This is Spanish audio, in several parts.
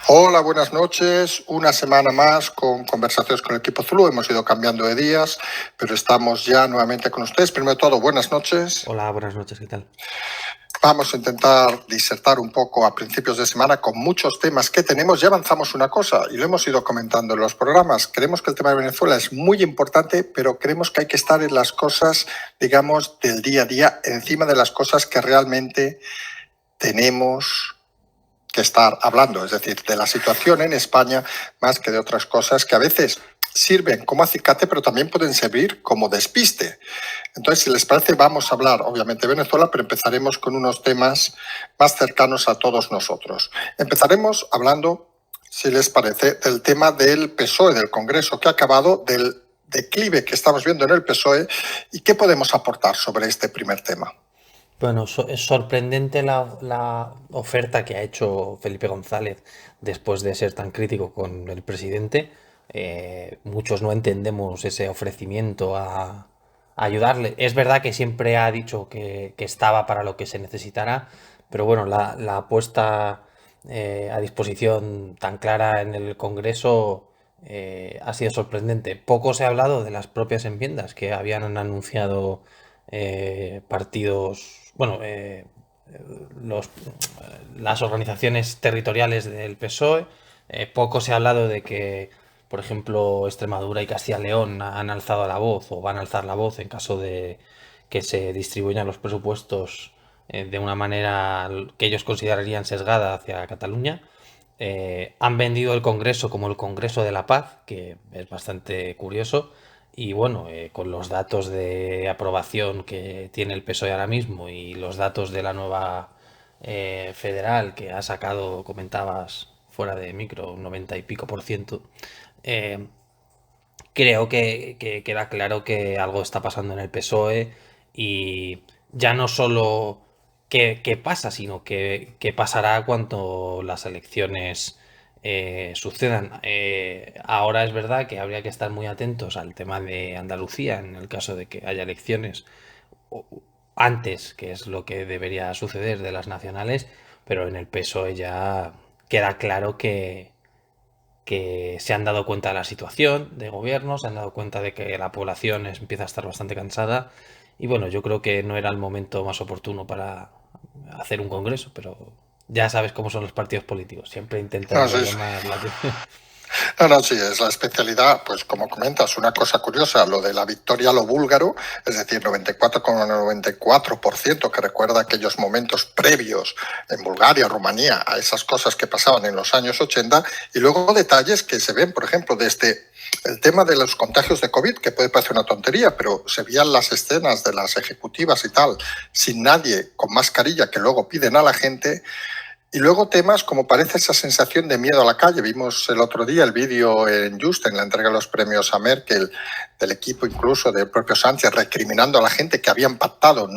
Hola, buenas noches. Una semana más con conversaciones con el equipo Zulu. Hemos ido cambiando de días, pero estamos ya nuevamente con ustedes. Primero de todo, buenas noches. Hola, buenas noches, ¿qué tal? Vamos a intentar disertar un poco a principios de semana con muchos temas que tenemos. Ya avanzamos una cosa y lo hemos ido comentando en los programas. Creemos que el tema de Venezuela es muy importante, pero creemos que hay que estar en las cosas, digamos, del día a día, encima de las cosas que realmente tenemos que estar hablando, es decir, de la situación en España más que de otras cosas que a veces sirven como acicate, pero también pueden servir como despiste. Entonces, si les parece, vamos a hablar, obviamente, de Venezuela, pero empezaremos con unos temas más cercanos a todos nosotros. Empezaremos hablando, si les parece, del tema del PSOE, del Congreso que ha acabado, del declive que estamos viendo en el PSOE y qué podemos aportar sobre este primer tema. Bueno, es sorprendente la oferta que ha hecho Felipe González después de ser tan crítico con el presidente. Muchos no entendemos ese ofrecimiento a ayudarle. Es verdad que siempre ha dicho que estaba para lo que se necesitara, pero bueno, la puesta a disposición tan clara en el Congreso ha sido sorprendente. Poco se ha hablado de las propias enmiendas que habían anunciado partidos, bueno, los, las organizaciones territoriales del PSOE. Poco se ha hablado de que, por ejemplo, Extremadura y Castilla y León han alzado la voz o van a alzar la voz en caso de que se distribuyan los presupuestos de una manera que ellos considerarían sesgada hacia Cataluña. Han vendido el Congreso como el Congreso de la Paz, que es bastante curioso. Y bueno, con los datos de aprobación que tiene el PSOE ahora mismo y los datos de la nueva federal que ha sacado, comentabas fuera de micro, un 90 y pico por ciento, eh, creo que queda claro que algo está pasando en el PSOE y ya no solo qué pasa, sino qué pasará cuando las elecciones sucedan. Ahora es verdad que habría que estar muy atentos al tema de Andalucía en el caso de que haya elecciones antes, que es lo que debería suceder de las nacionales, pero en el PSOE ya queda claro que se han dado cuenta de la situación de gobierno, se han dado cuenta de que la población empieza a estar bastante cansada y bueno, yo creo que no era el momento más oportuno para hacer un congreso, pero ya sabes cómo son los partidos políticos, siempre No, intentan sí, llamar la atención. no, no, sí, es la especialidad, pues como comentas, una cosa curiosa, lo de la victoria a lo búlgaro, es decir, 94,94%, que recuerda aquellos momentos previos en Bulgaria, Rumanía, a esas cosas que pasaban en los años 80, y luego detalles que se ven, por ejemplo, desde el tema de los contagios de COVID, que puede parecer una tontería, pero se veían las escenas de las ejecutivas y tal, sin nadie con mascarilla, que luego piden a la gente. Y luego temas como parece esa sensación de miedo a la calle. Vimos el otro día el vídeo en Just, en la entrega de los premios a Merkel, del equipo incluso del propio Sánchez, recriminando a la gente que habían pactado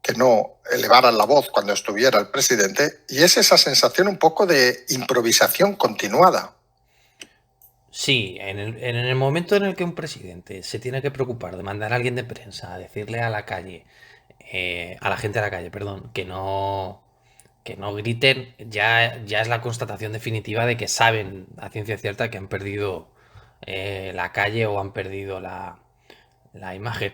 que no elevaran la voz cuando estuviera el presidente. Y es esa sensación un poco de improvisación continuada. Sí, en el momento en el que un presidente se tiene que preocupar de mandar a alguien de prensa a decirle a la calle, a la gente de la calle, perdón, que no griten, ya es la constatación definitiva de que saben a ciencia cierta que han perdido la calle o han perdido la imagen.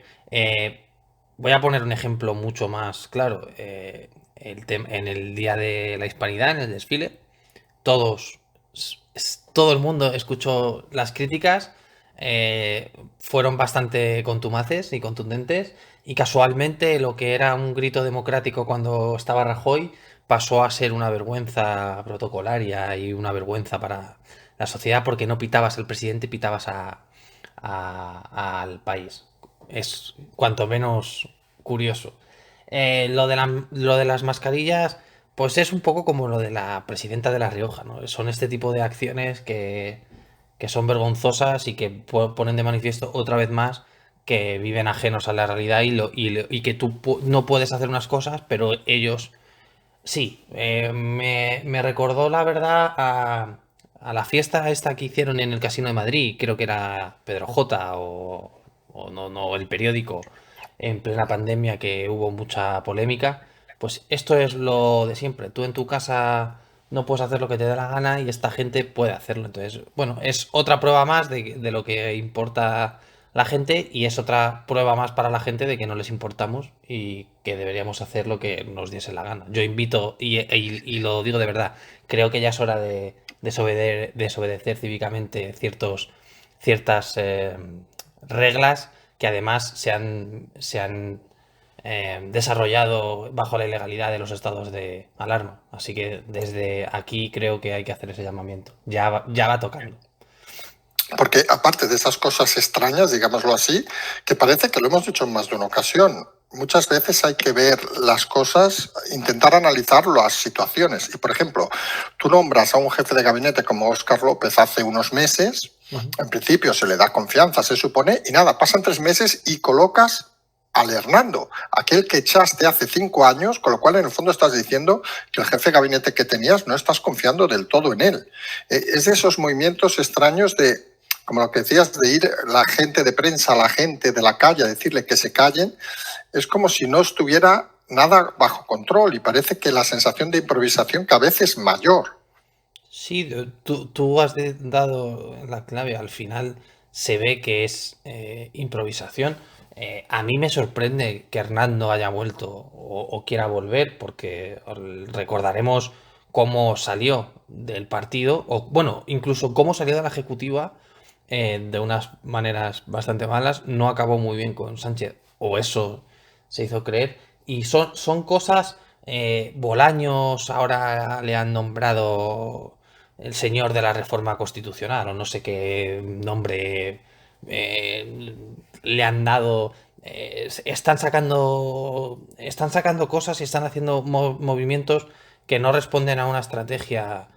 Voy a poner un ejemplo mucho más claro. En el Día de la Hispanidad, en el desfile, todos, todo el mundo escuchó las críticas, fueron bastante contumaces y contundentes, y casualmente lo que era un grito democrático cuando estaba Rajoy pasó a ser una vergüenza protocolaria y una vergüenza para la sociedad porque no pitabas al presidente, pitabas al país. Es cuanto menos curioso. Lo de las mascarillas, pues es un poco como lo de la presidenta de La Rioja, ¿no? Son este tipo de acciones que son vergonzosas y que ponen de manifiesto otra vez más que viven ajenos a la realidad y que tú no puedes hacer unas cosas, pero ellos sí. Me recordó la verdad a la fiesta esta que hicieron en el Casino de Madrid, creo que era Pedro J o no, no, el periódico, en plena pandemia que hubo mucha polémica. Pues esto es lo de siempre. Tú en tu casa no puedes hacer lo que te dé la gana y esta gente puede hacerlo. Entonces, bueno, es otra prueba más de lo que importa la gente y es otra prueba más para la gente de que no les importamos y que deberíamos hacer lo que nos diese la gana. Yo invito, y lo digo de verdad, creo que ya es hora de desobedecer cívicamente ciertas reglas que además se han desarrollado bajo la ilegalidad de los estados de alarma. Así que desde aquí creo que hay que hacer ese llamamiento. Ya va tocando. Porque aparte de esas cosas extrañas, digámoslo así, que parece que lo hemos dicho en más de una ocasión, muchas veces hay que ver las cosas, intentar analizar las situaciones. Y, por ejemplo, tú nombras a un jefe de gabinete como Óscar López hace unos meses, en principio se le da confianza, se supone, y nada, pasan 3 meses y colocas al Hernando, aquel que echaste hace 5 años, con lo cual en el fondo estás diciendo que el jefe de gabinete que tenías no estás confiando del todo en él. Es de esos movimientos extraños de, como lo que decías, de ir la gente de prensa a la gente de la calle a decirle que se callen, es como si no estuviera nada bajo control y parece que la sensación de improvisación cada vez es mayor. Sí, tú has dado la clave. Al final se ve que es improvisación. A mí me sorprende que Hernando haya vuelto o quiera volver, porque recordaremos cómo salió del partido, o bueno, incluso cómo salió de la ejecutiva de unas maneras bastante malas. No acabó muy bien con Sánchez, o eso se hizo creer. Y son cosas. Bolaños ahora le han nombrado el señor de la reforma constitucional, o no sé qué nombre le han dado. Están sacando cosas y están haciendo movimientos que no responden a una estrategia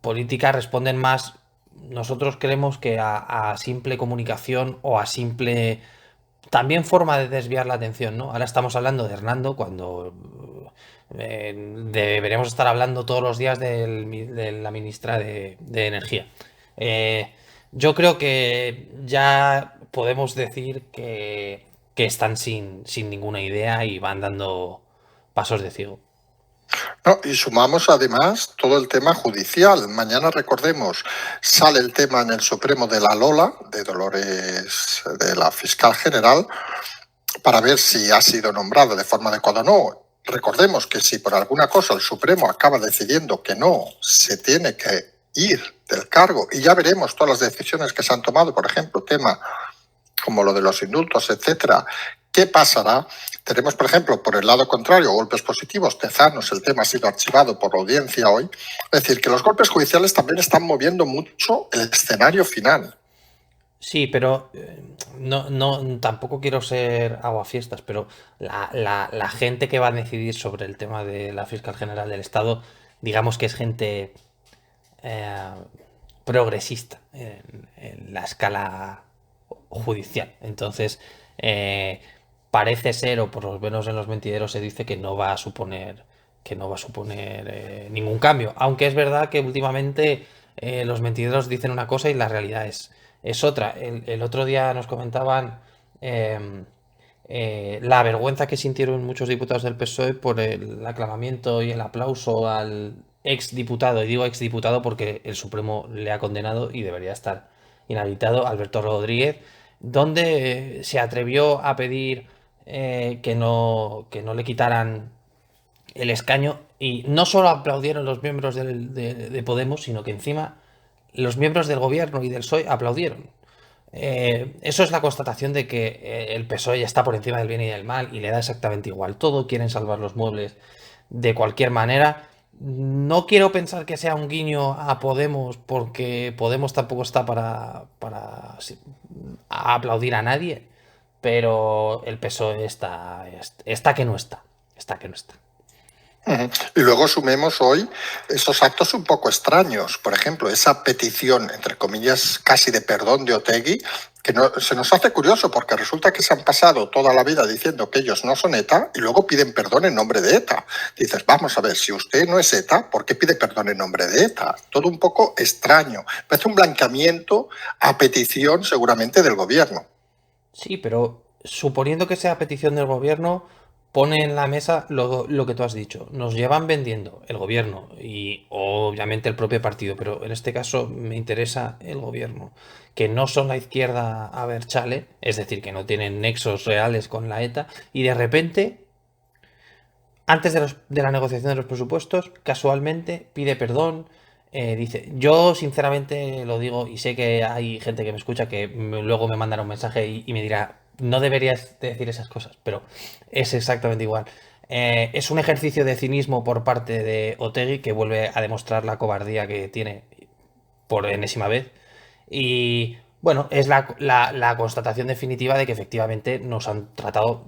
política, responden más, nosotros creemos, que a simple comunicación o a simple también forma de desviar la atención, ¿no? Ahora estamos hablando de Hernando cuando deberíamos estar hablando todos los días de la ministra de Energía. Eh, yo creo que ya podemos decir que están sin ninguna idea y van dando pasos de ciego. No, y sumamos además todo el tema judicial. Mañana, recordemos, sale el tema en el Supremo de la Lola, de Dolores, de la fiscal general, para ver si ha sido nombrado de forma adecuada o no. Recordemos que si por alguna cosa el Supremo acaba decidiendo que no, se tiene que ir del cargo y ya veremos todas las decisiones que se han tomado, por ejemplo, tema como lo de los indultos, etcétera. ¿Qué pasará? Tenemos, por ejemplo, por el lado contrario, golpes positivos. Tezanos, el tema ha sido archivado por la audiencia hoy. Es decir, que los golpes judiciales también están moviendo mucho el escenario final. Sí, pero no, tampoco quiero ser aguafiestas, pero la gente que va a decidir sobre el tema de la fiscal general del Estado, digamos que es gente eh, progresista en la escala judicial. Entonces, eh, parece ser, o por lo menos en los mentideros se dice que no va a suponer ningún cambio. Aunque es verdad que últimamente los mentideros dicen una cosa y la realidad es otra. El otro día nos comentaban eh, la vergüenza que sintieron muchos diputados del PSOE por el aclamamiento y el aplauso al ex diputado, y digo ex diputado porque el Supremo le ha condenado y debería estar inhabilitado, Alberto Rodríguez, donde se atrevió a pedir que no le quitaran el escaño, y no solo aplaudieron los miembros de Podemos, sino que encima los miembros del gobierno y del PSOE aplaudieron. Eso es la constatación de que el PSOE ya está por encima del bien y del mal y le da exactamente igual todo, quieren salvar los muebles de cualquier manera. No quiero pensar que sea un guiño a Podemos, porque Podemos tampoco está para aplaudir a nadie, pero el PSOE está que no está, está que no está. Y luego sumemos hoy esos actos un poco extraños. Por ejemplo, esa petición, entre comillas, casi de perdón de Otegi, que se nos hace curioso porque resulta que se han pasado toda la vida diciendo que ellos no son ETA y luego piden perdón en nombre de ETA. Dices, vamos a ver, si usted no es ETA, ¿por qué pide perdón en nombre de ETA? Todo un poco extraño. Parece un blanqueamiento a petición seguramente del gobierno. Sí, pero suponiendo que sea petición del gobierno, pone en la mesa lo que tú has dicho. Nos llevan vendiendo el gobierno y obviamente el propio partido, pero en este caso me interesa el gobierno, que no son la izquierda a ver chale, es decir, que no tienen nexos reales con la ETA, y de repente, antes de la negociación de los presupuestos, casualmente pide perdón. Dice, yo sinceramente lo digo y sé que hay gente que me escucha que luego me mandará un mensaje y me dirá, no deberías decir esas cosas, pero es exactamente igual. Es un ejercicio de cinismo por parte de Otegi que vuelve a demostrar la cobardía que tiene por enésima vez. Y bueno, es la constatación definitiva de que efectivamente nos han tratado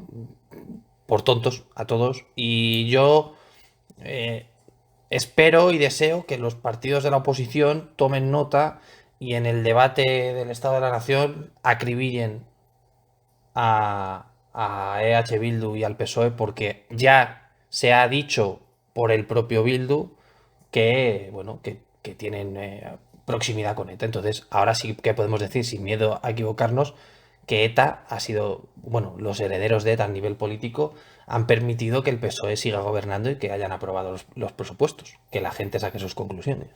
por tontos a todos. Y yo eh, espero y deseo que los partidos de la oposición tomen nota y en el debate del Estado de la Nación acribillen a EH Bildu y al PSOE porque ya se ha dicho por el propio Bildu que, bueno, que tienen proximidad con ETA. Entonces, ahora sí que podemos decir, sin miedo a equivocarnos, que ETA ha sido, bueno, los herederos de ETA a nivel político han permitido que el PSOE siga gobernando y que hayan aprobado los presupuestos, que la gente saque sus conclusiones.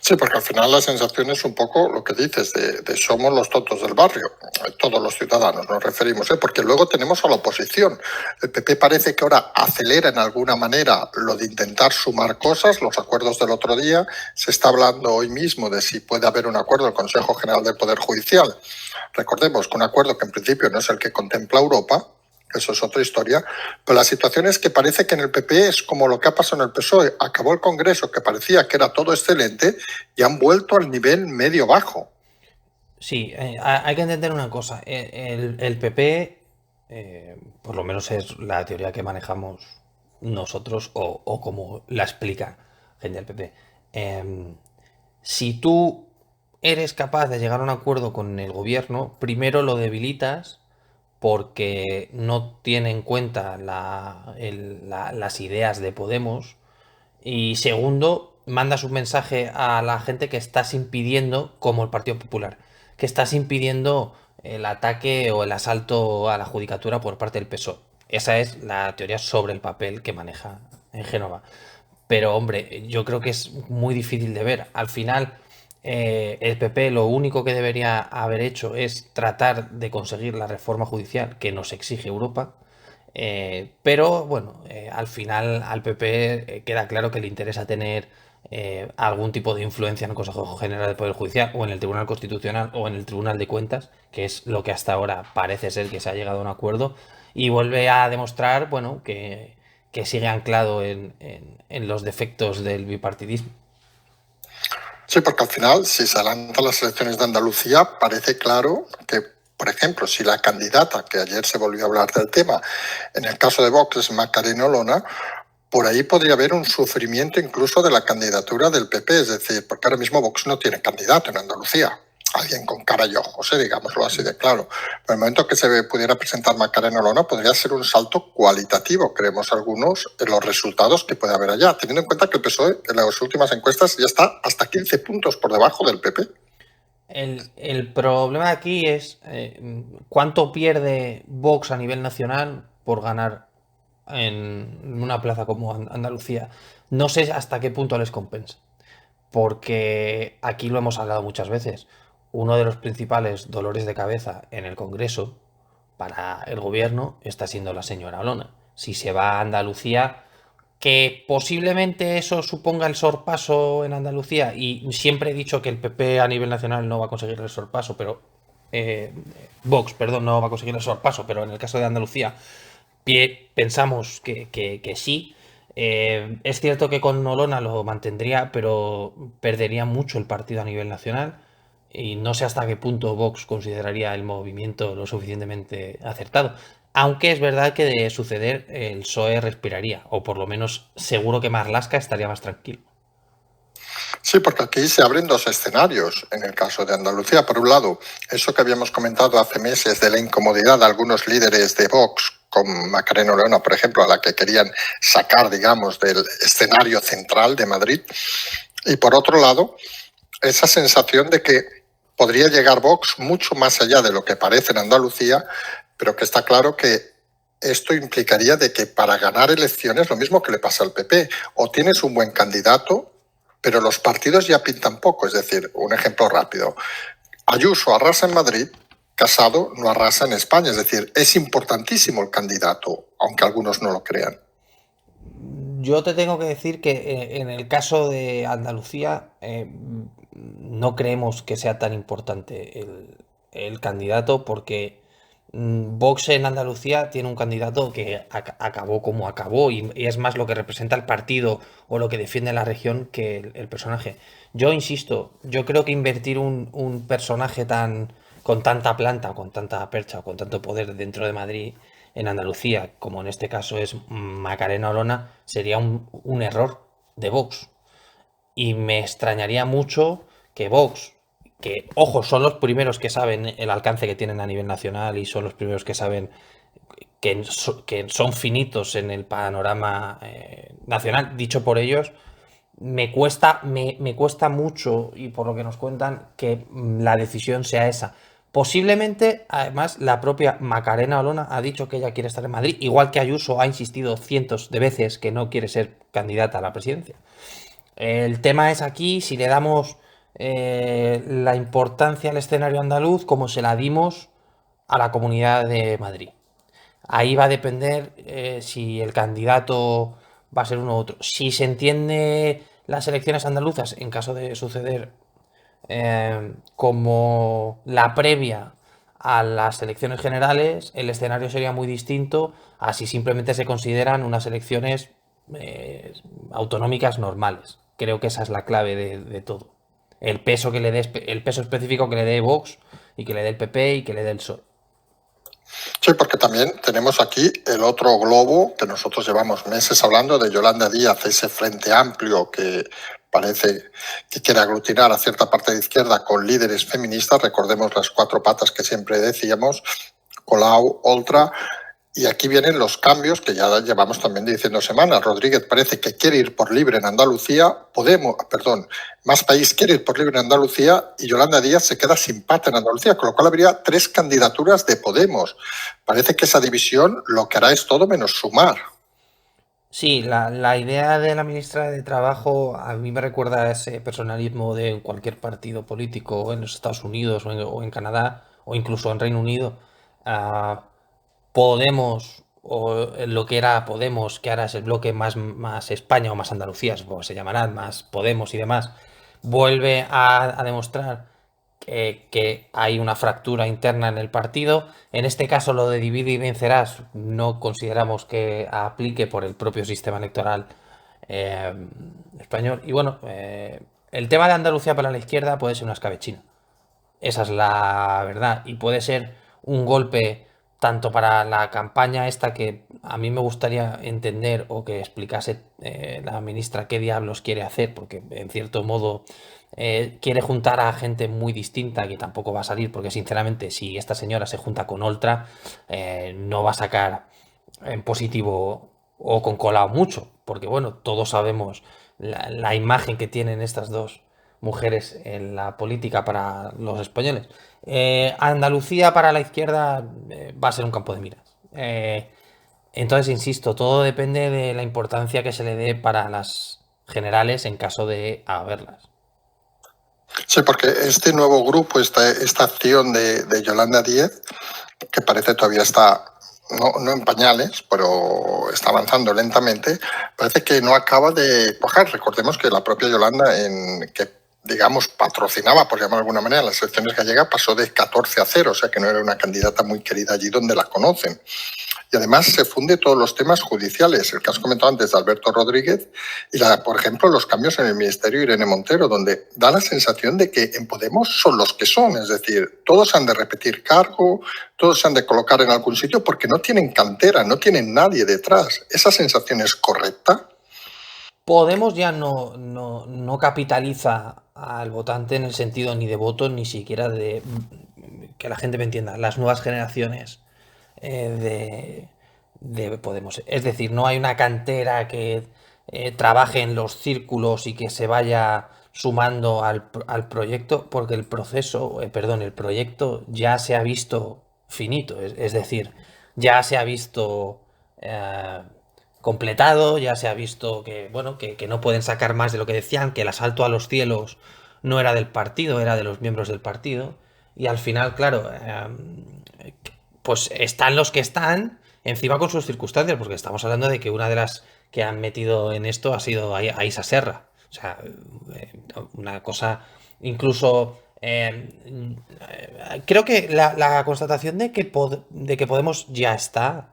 Sí, porque al final la sensación es un poco lo que dices, de somos los tontos del barrio, todos los ciudadanos nos referimos, porque luego tenemos a la oposición. El PP parece que ahora acelera en alguna manera lo de intentar sumar cosas, los acuerdos del otro día, se está hablando hoy mismo de si puede haber un acuerdo del Consejo General del Poder Judicial. Recordemos que un acuerdo que en principio no es el que contempla Europa, eso es otra historia, pero la situación es que parece que en el PP es como lo que ha pasado en el PSOE. Acabó el Congreso, que parecía que era todo excelente, y han vuelto al nivel medio-bajo. Sí, hay que entender una cosa. El PP, por lo menos es la teoría que manejamos nosotros o como la explica gente del PP. Si tú eres capaz de llegar a un acuerdo con el gobierno, primero lo debilitas porque no tiene en cuenta las ideas de Podemos y segundo, mandas un mensaje a la gente que estás impidiendo, como el Partido Popular, que estás impidiendo el ataque o el asalto a la judicatura por parte del PSOE. Esa es la teoría sobre el papel que maneja en Génova. Pero hombre, yo creo que es muy difícil de ver. Al final, el PP lo único que debería haber hecho es tratar de conseguir la reforma judicial que nos exige Europa. Pero bueno, al final al PP queda claro que le interesa tener algún tipo de influencia en el Consejo General del Poder Judicial o en el Tribunal Constitucional o en el Tribunal de Cuentas, que es lo que hasta ahora parece ser que se ha llegado a un acuerdo, y vuelve a demostrar, bueno, que sigue anclado en los defectos del bipartidismo. Sí, porque al final, si se adelantan las elecciones de Andalucía, parece claro que, por ejemplo, si la candidata, que ayer se volvió a hablar del tema, en el caso de Vox es Macarena Olona, por ahí podría haber un sufrimiento incluso de la candidatura del PP, es decir, porque ahora mismo Vox no tiene candidato en Andalucía. Alguien con cara y ojos, digámoslo así de claro. Pero el momento que se pudiera presentar Macarena Olona podría ser un salto cualitativo, creemos algunos, en los resultados que puede haber allá, teniendo en cuenta que el PSOE en las últimas encuestas ya está hasta 15 puntos por debajo del PP. El problema aquí es cuánto pierde Vox a nivel nacional por ganar en una plaza como Andalucía. No sé hasta qué punto les compensa. Porque aquí lo hemos hablado muchas veces. Uno de los principales dolores de cabeza en el Congreso para el gobierno está siendo la señora Olona. Si se va a Andalucía, que posiblemente eso suponga el sorpaso en Andalucía, y siempre he dicho que el PP a nivel nacional no va a conseguir el sorpaso, pero Vox, perdón, no va a conseguir el sorpaso, pero en el caso de Andalucía pensamos que sí. Es cierto que con Olona lo mantendría, pero perdería mucho el partido a nivel nacional. Y no sé hasta qué punto Vox consideraría el movimiento lo suficientemente acertado. Aunque es verdad que de suceder el PSOE respiraría, o por lo menos seguro que Marlaska estaría más tranquilo. Sí, porque aquí se abren dos escenarios en el caso de Andalucía. Por un lado, eso que habíamos comentado hace meses de la incomodidad de algunos líderes de Vox, con Macarena Olona, por ejemplo, a la que querían sacar, digamos, del escenario central de Madrid. Y por otro lado, esa sensación de que podría llegar Vox mucho más allá de lo que parece en Andalucía, pero que está claro que esto implicaría de que para ganar elecciones, lo mismo que le pasa al PP, o tienes un buen candidato, pero los partidos ya pintan poco. Es decir, un ejemplo rápido. Ayuso arrasa en Madrid, Casado no arrasa en España. Es decir, es importantísimo el candidato, aunque algunos no lo crean. Yo te tengo que decir que en el caso de Andalucía no creemos que sea tan importante el candidato porque Vox en Andalucía tiene un candidato que acabó como acabó y es más lo que representa el partido o lo que defiende la región que el personaje. Yo insisto, yo creo que invertir un personaje con tanta planta, con tanta percha, con tanto poder dentro de Madrid en Andalucía, como en este caso es Macarena Olona, sería un error de Vox. Y me extrañaría mucho que Vox, que, ojo, son los primeros que saben el alcance que tienen a nivel nacional y son los primeros que saben que son finitos en el panorama nacional, dicho por ellos, me cuesta mucho, y por lo que nos cuentan, que la decisión sea esa. Posiblemente, además, la propia Macarena Olona ha dicho que ella quiere estar en Madrid, igual que Ayuso ha insistido cientos de veces que no quiere ser candidata a la presidencia. El tema es aquí si le damos la importancia al escenario andaluz como se la dimos a la Comunidad de Madrid. Ahí va a depender si el candidato va a ser uno u otro. Si se entiende las elecciones andaluzas, en caso de suceder como la previa a las elecciones generales, el escenario sería muy distinto a si simplemente se consideran unas elecciones autonómicas normales. Creo que esa es la clave de todo. El peso que le dé, el peso específico que le dé Vox y que le dé el PP y que le dé el PSOE. Sí, porque también tenemos aquí el otro globo que nosotros llevamos meses hablando de Yolanda Díaz, ese frente amplio que parece que quiere aglutinar a cierta parte de izquierda con líderes feministas. Recordemos las cuatro patas que siempre decíamos, Colau, Oltra. Y aquí vienen los cambios que ya llevamos también diciendo semanas. Rodríguez parece que quiere ir por libre en Andalucía, Más País quiere ir por libre en Andalucía y Yolanda Díaz se queda sin pata en Andalucía, con lo cual habría 3 candidaturas de Podemos. Parece que esa división lo que hará es todo menos sumar. Sí, la idea de la ministra de Trabajo a mí me recuerda a ese personalismo de cualquier partido político en los Estados Unidos o en Canadá o incluso en Reino Unido. Ah, Podemos, o lo que era Podemos, que ahora es el bloque más España o más Andalucía, supongo que se llamarán, más Podemos y demás, vuelve a demostrar que hay una fractura interna en el partido. En este caso, lo de divide y vencerás no consideramos que aplique por el propio sistema electoral eh, español. Y bueno, el tema de Andalucía para la izquierda puede ser una escabechina. Esa es la verdad. Y puede ser un golpe tanto para la campaña esta que a mí me gustaría entender o que explicase la ministra qué diablos quiere hacer, porque en cierto modo quiere juntar a gente muy distinta que tampoco va a salir, porque sinceramente si esta señora se junta con Oltra no va a sacar en positivo o con Colau mucho, porque bueno, todos sabemos la imagen que tienen estas dos mujeres en la política para los españoles. Andalucía para la izquierda va a ser un campo de miras. Entonces, insisto, todo depende de la importancia que se le dé para las generales en caso de haberlas. Sí, porque este nuevo grupo, esta acción de Yolanda Díaz, que parece todavía está no en pañales, pero está avanzando lentamente, parece que no acaba de cuajar. Recordemos que la propia Yolanda, que digamos patrocinaba, por llamar de alguna manera, las elecciones gallegas, pasó de 14-0, o sea que no era una candidata muy querida allí donde la conocen. Y además se funde todos los temas judiciales, el que has comentado antes de Alberto Rodríguez y, por ejemplo, los cambios en el Ministerio de Irene Montero, donde da la sensación de que en Podemos son los que son, es decir, todos han de repetir cargo, todos se han de colocar en algún sitio porque no tienen cantera, no tienen nadie detrás. ¿Esa sensación es correcta? Podemos ya no capitaliza al votante en el sentido ni de voto, ni siquiera de que la gente me entienda, las nuevas generaciones de Podemos. Es decir, no hay una cantera que trabaje en los círculos y que se vaya sumando al proyecto, porque el proceso, el proyecto ya se ha visto finito. Es decir, ya se ha visto eh, completado, ya se ha visto que, bueno, que no pueden sacar más de lo que decían, que el asalto a los cielos no era del partido, era de los miembros del partido. Y al final, claro, pues están los que están encima con sus circunstancias, porque estamos hablando de que una de las que han metido en esto ha sido a Isa Serra. O sea, una cosa incluso... creo que la constatación de que Podemos ya está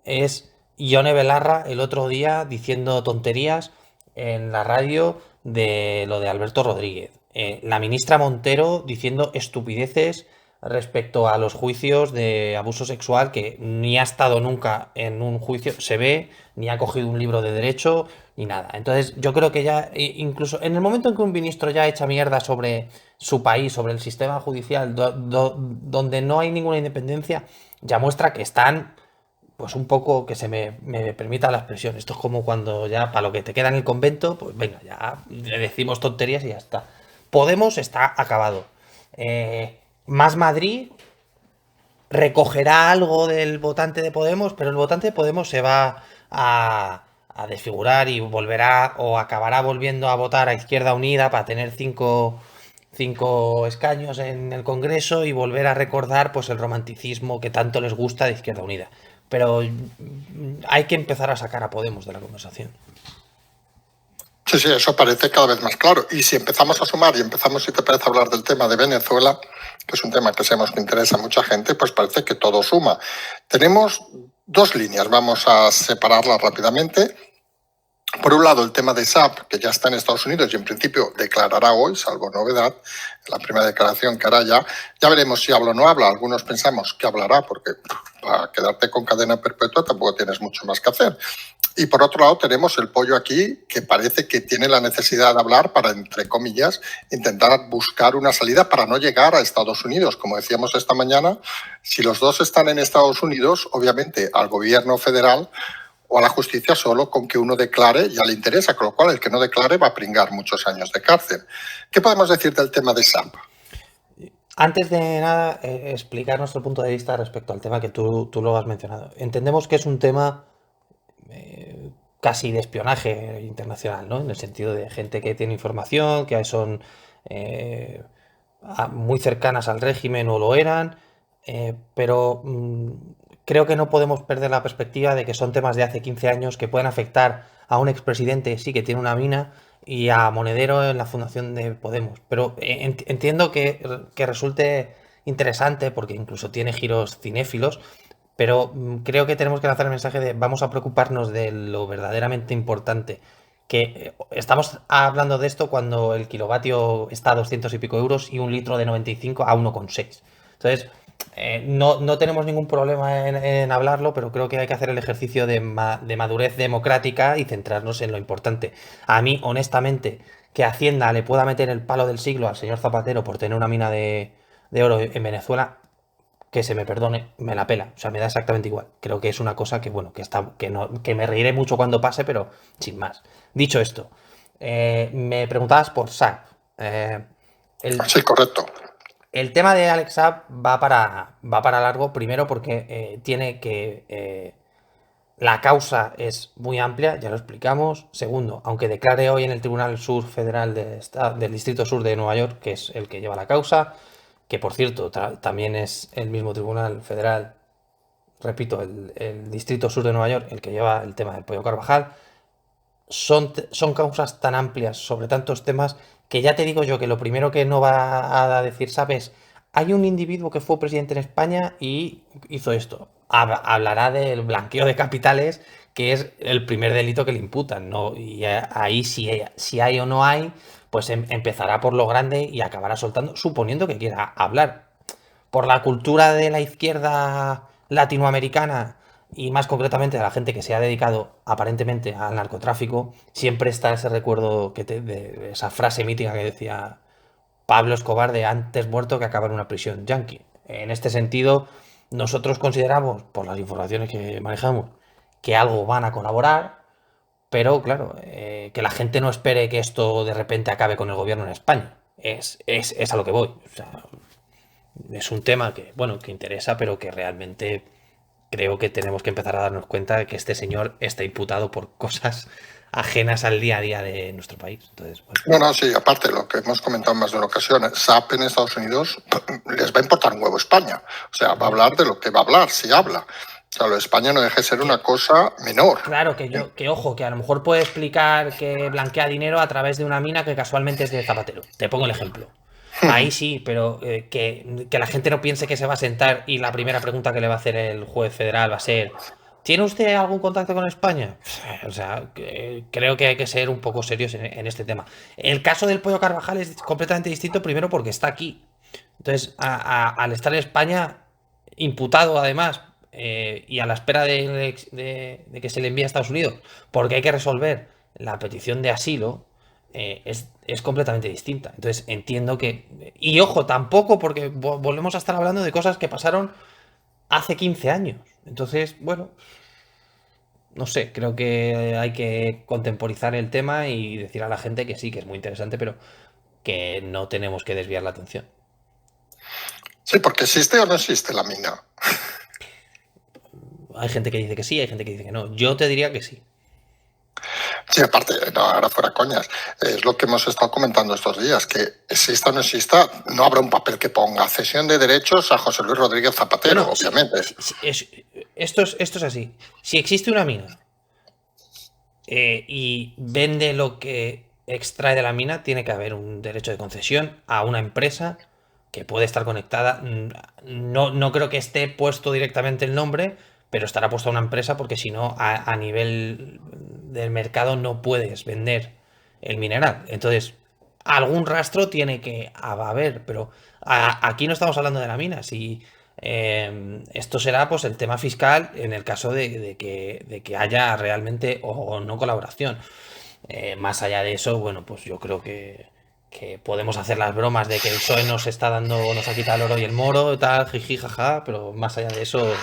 es Ione Belarra el otro día diciendo tonterías en la radio de lo de Alberto Rodríguez. La ministra Montero diciendo estupideces respecto a los juicios de abuso sexual, que ni ha estado nunca en un juicio, se ve, ni ha cogido un libro de derecho, ni nada. Entonces yo creo que ya, incluso en el momento en que un ministro ya echa mierda sobre su país, sobre el sistema judicial, donde no hay ninguna independencia, ya muestra que están, pues un poco, que me permita la expresión. Esto es como cuando ya, para lo que te queda en el convento, pues venga, ya le decimos tonterías y ya está. Podemos está acabado. Más Madrid recogerá algo del votante de Podemos, pero el votante de Podemos se va a desfigurar y volverá o acabará volviendo a votar a Izquierda Unida para tener cinco escaños en el Congreso y volver a recordar pues el romanticismo que tanto les gusta de Izquierda Unida. Pero hay que empezar a sacar a Podemos de la conversación. Sí, sí, eso parece cada vez más claro. Y si empezamos a sumar y empezamos, si te parece, a hablar del tema de Venezuela, que es un tema que sabemos que interesa a mucha gente, pues parece que todo suma. Tenemos dos líneas, vamos a separarlas rápidamente. Por un lado, el tema de SAP, que ya está en Estados Unidos y en principio declarará hoy, salvo novedad, la primera declaración que hará ya veremos si habla o no habla. Algunos pensamos que hablará porque para quedarte con cadena perpetua tampoco tienes mucho más que hacer. Y por otro lado tenemos el pollo aquí, que parece que tiene la necesidad de hablar para, entre comillas, intentar buscar una salida para no llegar a Estados Unidos. Como decíamos esta mañana, si los dos están en Estados Unidos, obviamente al gobierno federal o a la justicia solo con que uno declare ya le interesa, con lo cual el que no declare va a pringar muchos años de cárcel. ¿Qué podemos decir del tema de SAP? Antes de nada, explicar nuestro punto de vista respecto al tema que tú lo has mencionado. Entendemos que es un tema casi de espionaje internacional, ¿no? En el sentido de gente que tiene información, que son muy cercanas al régimen o lo eran, pero creo que no podemos perder la perspectiva de que son temas de hace 15 años que pueden afectar a un expresidente, sí, que tiene una mina, y a Monedero en la fundación de Podemos. Pero entiendo que resulte interesante porque incluso tiene giros cinéfilos, pero creo que tenemos que lanzar el mensaje de vamos a preocuparnos de lo verdaderamente importante. Que estamos hablando de esto cuando el kilovatio está a 200 y pico euros y un litro de 95 a 1,6. Entonces, no tenemos ningún problema en hablarlo, pero creo que hay que hacer el ejercicio de madurez democrática y centrarnos en lo importante. A mí, honestamente, que Hacienda le pueda meter el palo del siglo al señor Zapatero por tener una mina de oro en Venezuela, que se me perdone, me la pela. O sea, me da exactamente igual. Creo que es una cosa que, bueno, que me reiré mucho cuando pase, pero sin más. Dicho esto, me preguntabas por SAP. Sí, correcto. El tema de Alex Saab va para largo, primero porque tiene que... la causa es muy amplia, ya lo explicamos. Segundo, aunque declare hoy en el Tribunal Sur Federal del Distrito Sur de Nueva York, que es el que lleva la causa, que por cierto también es el mismo Tribunal Federal, repito, el Distrito Sur de Nueva York, el que lleva el tema del Pollo Carvajal, son causas tan amplias sobre tantos temas que ya te digo yo que lo primero que no va a decir, ¿sabes? Hay un individuo que fue presidente en España y hizo esto. Hablará del blanqueo de capitales, que es el primer delito que le imputan, ¿no? Y ahí si hay o no hay, pues empezará por lo grande y acabará soltando, suponiendo que quiera hablar. Por la cultura de la izquierda latinoamericana y más concretamente a la gente que se ha dedicado aparentemente al narcotráfico, siempre está ese recuerdo de esa frase mítica que decía Pablo Escobar de antes muerto que acabar en una prisión yanqui. En este sentido, nosotros consideramos, por las informaciones que manejamos, que algo van a colaborar, pero claro, que la gente no espere que esto de repente acabe con el gobierno en España. Es a lo que voy. O sea, es un tema que, bueno, que interesa, pero que realmente creo que tenemos que empezar a darnos cuenta de que este señor está imputado por cosas ajenas al día a día de nuestro país. Entonces, bueno. No, sí, aparte, lo que hemos comentado en más de una ocasión, SAP en Estados Unidos les va a importar un huevo España. O sea, va a hablar de lo que va a hablar, si habla. O sea, lo de España no deja de ser una cosa menor. Claro, que ojo, que a lo mejor puede explicar que blanquea dinero a través de una mina que casualmente es de Zapatero. Te pongo el ejemplo. Ahí sí, pero que la gente no piense que se va a sentar y la primera pregunta que le va a hacer el juez federal va a ser: ¿tiene usted algún contacto con España? O sea, creo que hay que ser un poco serios en este tema. El caso del Pollo Carvajal es completamente distinto, primero porque está aquí. Entonces, al estar en España, imputado además, y a la espera de que se le envíe a Estados Unidos, porque hay que resolver la petición de asilo, es completamente distinta. Entonces entiendo que... Y ojo, tampoco porque volvemos a estar hablando de cosas que pasaron hace 15 años. Entonces, bueno, no sé, creo que hay que contemporizar el tema y decir a la gente que sí, que es muy interesante, pero que no tenemos que desviar la atención. Sí, porque existe o no existe la mina. Hay gente que dice que sí, hay gente que dice que no. Yo te diría que sí. Sí, aparte, no, ahora fuera coñas, es lo que hemos estado comentando estos días, que exista o no exista, no habrá un papel que ponga cesión de derechos a José Luis Rodríguez Zapatero, Bueno, obviamente. esto es así. Si existe una mina y vende lo que extrae de la mina, tiene que haber un derecho de concesión a una empresa que puede estar conectada. No creo que esté puesto directamente el nombre, pero estará puesto a una empresa porque si no, a nivel del mercado no puedes vender el mineral. Entonces, algún rastro tiene que haber, pero aquí no estamos hablando de la mina. Si esto será pues el tema fiscal en el caso de que haya realmente o no colaboración. Más allá de eso, bueno, pues yo creo que podemos hacer las bromas de que el PSOE nos está dando, nos ha quitado el oro y el moro, tal, jiji, jaja, pero más allá de eso,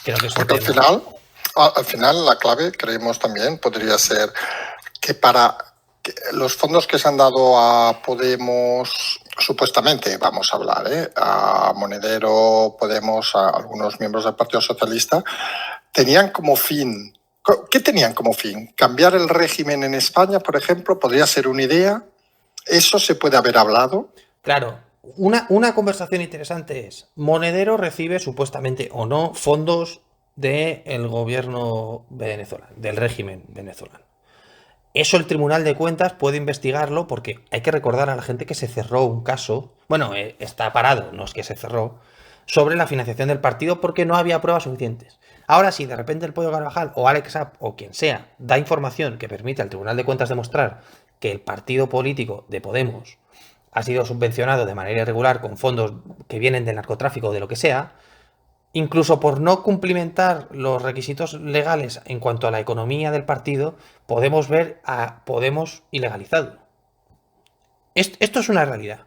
creo que es un Porque tema. al final la clave, creemos también, podría ser que para los fondos que se han dado a Podemos, supuestamente, vamos a hablar, a Monedero, Podemos, a algunos miembros del Partido Socialista, tenían como fin, ¿qué tenían como fin? ¿Cambiar el régimen en España, por ejemplo? ¿Podría ser una idea? ¿Eso se puede haber hablado? Claro, una conversación interesante es: Monedero recibe supuestamente o no fondos del gobierno venezolano, del régimen venezolano. Eso el Tribunal de Cuentas puede investigarlo porque hay que recordar a la gente que se cerró un caso, bueno, está parado, no es que se cerró, sobre la financiación del partido porque no había pruebas suficientes. Ahora si de repente el Pollo Carvajal o Alex Saab o quien sea da información que permite al Tribunal de Cuentas demostrar que el partido político de Podemos ha sido subvencionado de manera irregular con fondos que vienen del narcotráfico o de lo que sea, incluso por no cumplimentar los requisitos legales en cuanto a la economía del partido, podemos ver a Podemos ilegalizado. Esto es una realidad.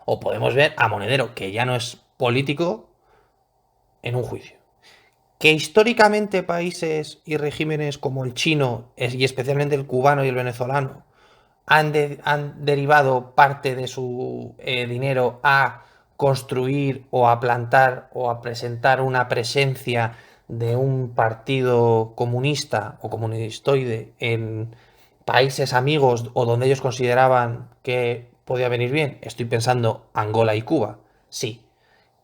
O podemos ver a Monedero, que ya no es político, en un juicio. Que históricamente países y regímenes como el chino, y especialmente el cubano y el venezolano, han derivado parte de su dinero a construir o a plantar o a presentar una presencia de un partido comunista o comunistoide en países amigos o donde ellos consideraban que podía venir bien. Estoy pensando Angola y Cuba. Sí.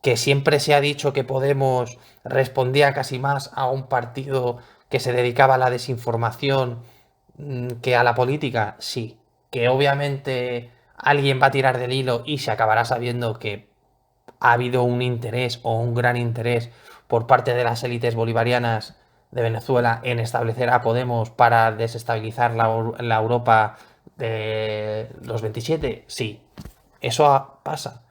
Que siempre se ha dicho que Podemos respondía casi más a un partido que se dedicaba a la desinformación que a la política. Sí. Que obviamente alguien va a tirar del hilo y se acabará sabiendo que ha habido un interés o un gran interés por parte de las élites bolivarianas de Venezuela en establecer a Podemos para desestabilizar la Europa de los 27. Sí, eso pasa.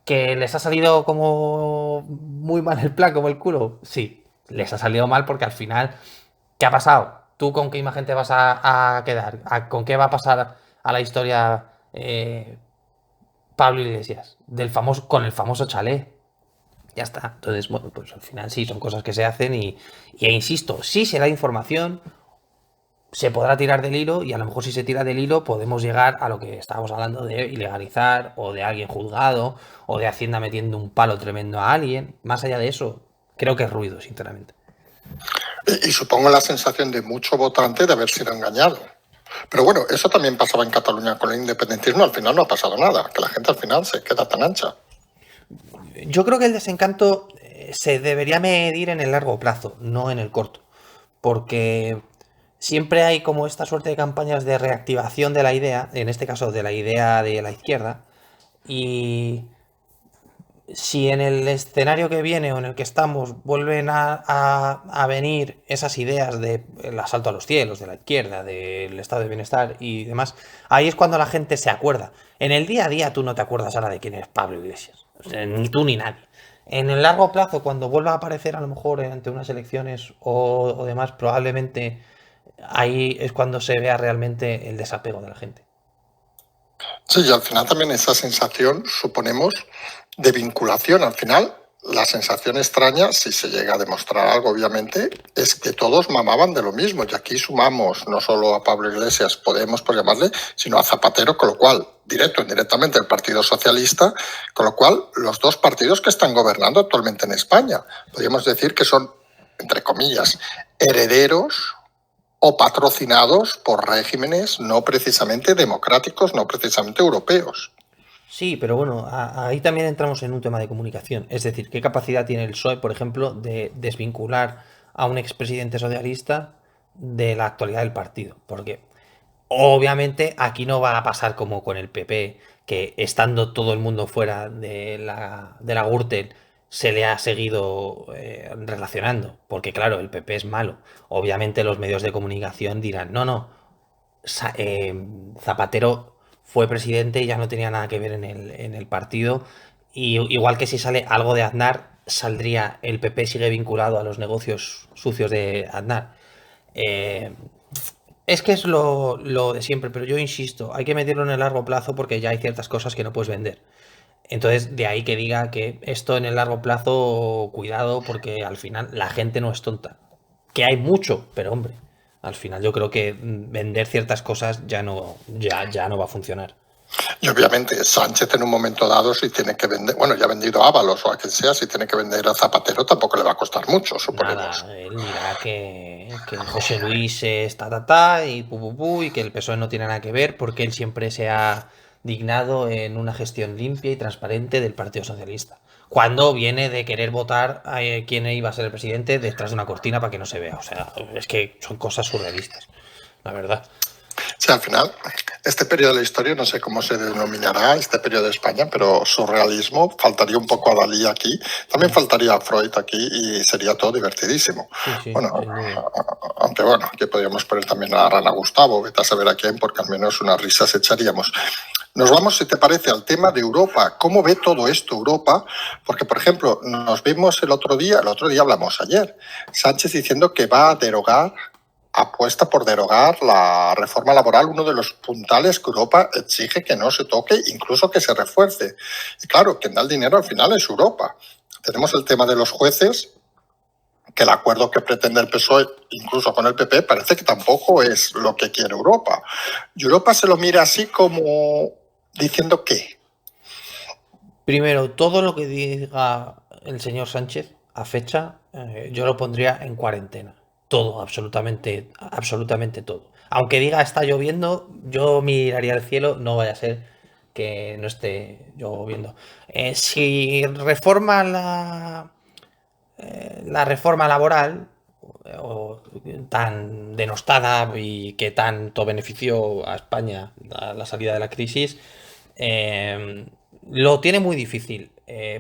¿Que les ha salido como muy mal el plan, como el culo? Sí, les ha salido mal porque al final, ¿qué ha pasado? ¿Tú con qué imagen te vas a quedar? ¿Con qué va a pasar a la historia Pablo Iglesias? Con el famoso chalet. Ya está. Entonces, bueno, pues al final sí, son cosas que se hacen e insisto, si se da información, se podrá tirar del hilo y a lo mejor si se tira del hilo podemos llegar a lo que estábamos hablando de ilegalizar o de alguien juzgado o de Hacienda metiendo un palo tremendo a alguien. Más allá de eso, creo que es ruido, sinceramente. Y supongo la sensación de mucho votante de haber sido engañado. Pero bueno, eso también pasaba en Cataluña con el independentismo, al final no ha pasado nada, que la gente al final se queda tan ancha. Yo creo que el desencanto se debería medir en el largo plazo, no en el corto. Porque siempre hay como esta suerte de campañas de reactivación de la idea, en este caso de la idea de la izquierda, y si en el escenario que viene o en el que estamos vuelven a venir esas ideas del asalto a los cielos, de la izquierda, del estado de bienestar y demás, ahí es cuando la gente se acuerda. En el día a día tú no te acuerdas ahora de quién es Pablo Iglesias, o sea, ni tú ni nadie. En el largo plazo, cuando vuelva a aparecer a lo mejor ante unas elecciones o demás, probablemente ahí es cuando se vea realmente el desapego de la gente. Sí, y al final también esa sensación, suponemos, de vinculación. Al final, la sensación extraña, si se llega a demostrar algo, obviamente, es que todos mamaban de lo mismo. Y aquí sumamos no solo a Pablo Iglesias, Podemos, por llamarle, sino a Zapatero, con lo cual, directo o indirectamente, el Partido Socialista, con lo cual, los dos partidos que están gobernando actualmente en España. Podríamos decir que son, entre comillas, herederos o patrocinados por regímenes no precisamente democráticos, no precisamente europeos. Sí, pero bueno, ahí también entramos en un tema de comunicación. Es decir, ¿qué capacidad tiene el PSOE, por ejemplo, de desvincular a un expresidente socialista de la actualidad del partido? Porque obviamente aquí no va a pasar como con el PP, que estando todo el mundo fuera de la Gürtel se le ha seguido relacionando. Porque claro, el PP es malo. Obviamente los medios de comunicación dirán, no, no, Zapatero fue presidente y ya no tenía nada que ver en el partido. Y igual que si sale algo de Aznar, saldría el PP sigue vinculado a los negocios sucios de Aznar. Eh, es que es lo de siempre, pero yo insisto, hay que medirlo en el largo plazo porque ya hay ciertas cosas que no puedes vender. Entonces, de ahí que diga que esto en el largo plazo, cuidado, porque al final la gente no es tonta. Que hay mucho, pero hombre, al final yo creo que vender ciertas cosas ya no va a funcionar. Y obviamente Sánchez en un momento dado, si tiene que vender, bueno, ya ha vendido a Ábalos o a quien sea, si tiene que vender a Zapatero tampoco le va a costar mucho, suponemos. Nada, él dirá que José Luis es ta y pu, pu, pu, y que el PSOE no tiene nada que ver porque él siempre se ha dignado en una gestión limpia y transparente del Partido Socialista. Cuando viene de querer votar a quién iba a ser el presidente detrás de una cortina para que no se vea. O sea, es que son cosas surrealistas, la verdad. Sí, al final, este periodo de la historia, no sé cómo se denominará este periodo de España, pero surrealismo, faltaría un poco a Dalí aquí, también faltaría a Freud aquí y sería todo divertidísimo. Sí, sí, Bueno, sin duda. aunque bueno, aquí podríamos poner también a Rana Gustavo, vete a saber a quién, porque al menos unas risas echaríamos. Nos vamos, si te parece, al tema de Europa. ¿Cómo ve todo esto Europa? Porque, por ejemplo, nos vimos el otro día hablamos ayer, Sánchez diciendo que va a derogar, apuesta por derogar la reforma laboral, uno de los puntales que Europa exige que no se toque, incluso que se refuerce. Y claro, quien da el dinero al final es Europa. Tenemos el tema de los jueces, que el acuerdo que pretende el PSOE, incluso con el PP, parece que tampoco es lo que quiere Europa. Y Europa se lo mira así como diciendo que. Primero, todo lo que diga el señor Sánchez a fecha, yo lo pondría en cuarentena. Todo, absolutamente, absolutamente todo. Aunque diga está lloviendo, yo miraría al cielo, no vaya a ser que no esté lloviendo. Si reforma la reforma laboral, o tan denostada y que tanto benefició a España a la salida de la crisis, lo tiene muy difícil.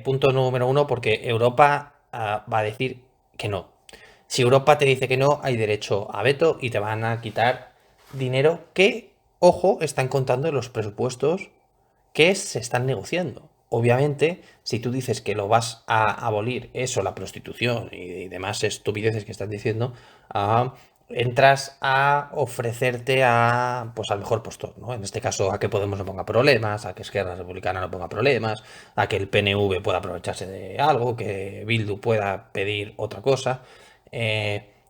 Punto número uno, porque Europa va a decir que no. Si Europa te dice que no, hay derecho a veto y te van a quitar dinero que, ojo, están contando en los presupuestos que se están negociando. Obviamente, si tú dices que lo vas a abolir, eso, la prostitución y demás estupideces que estás diciendo, entras a ofrecerte a, pues al mejor postor, ¿no? En este caso, a que Podemos no ponga problemas, a que Esquerra Republicana no ponga problemas, a que el PNV pueda aprovecharse de algo, que Bildu pueda pedir otra cosa.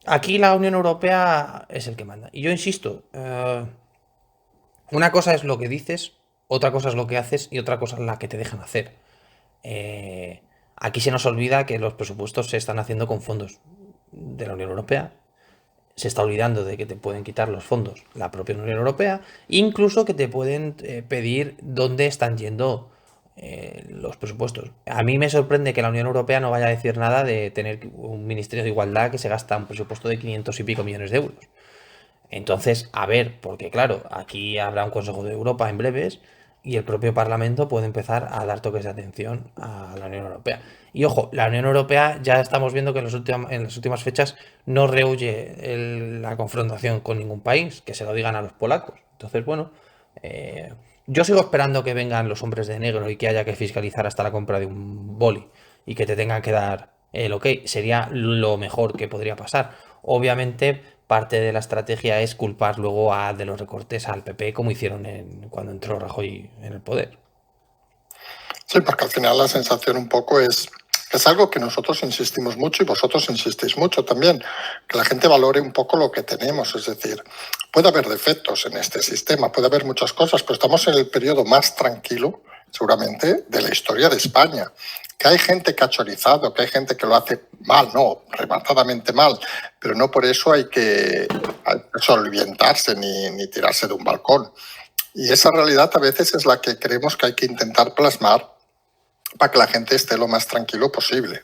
Aquí la Unión Europea es el que manda. Y yo insisto, una cosa es lo que dices, otra cosa es lo que haces y otra cosa es la que te dejan hacer. Aquí se nos olvida que los presupuestos se están haciendo con fondos de la Unión Europea. Se está olvidando de que te pueden quitar los fondos la propia Unión Europea, incluso que te pueden pedir dónde están yendo los presupuestos. A mí me sorprende que la Unión Europea no vaya a decir nada de tener un Ministerio de Igualdad que se gasta un presupuesto de 500 y pico millones de euros. Entonces, a ver, porque claro, aquí habrá un Consejo de Europa en breves y el propio Parlamento puede empezar a dar toques de atención a la Unión Europea. Y ojo, la Unión Europea ya estamos viendo que en las últimas fechas no rehuye la confrontación con ningún país, que se lo digan a los polacos. Entonces, bueno, eh, yo sigo esperando que vengan los hombres de negro y que haya que fiscalizar hasta la compra de un boli y que te tengan que dar el ok. Sería lo mejor que podría pasar. Obviamente, parte de la estrategia es culpar luego de los recortes al PP, como hicieron cuando entró Rajoy en el poder. Sí, porque al final la sensación un poco es algo que nosotros insistimos mucho y vosotros insistís mucho también, que la gente valore un poco lo que tenemos. Es decir, puede haber defectos en este sistema, puede haber muchas cosas, pero estamos en el periodo más tranquilo, seguramente, de la historia de España. Que hay gente que ha chorizado, que hay gente que lo hace mal, no, rematadamente mal, pero no por eso hay que solventarse ni tirarse de un balcón. Y esa realidad a veces es la que creemos que hay que intentar plasmar para que la gente esté lo más tranquilo posible.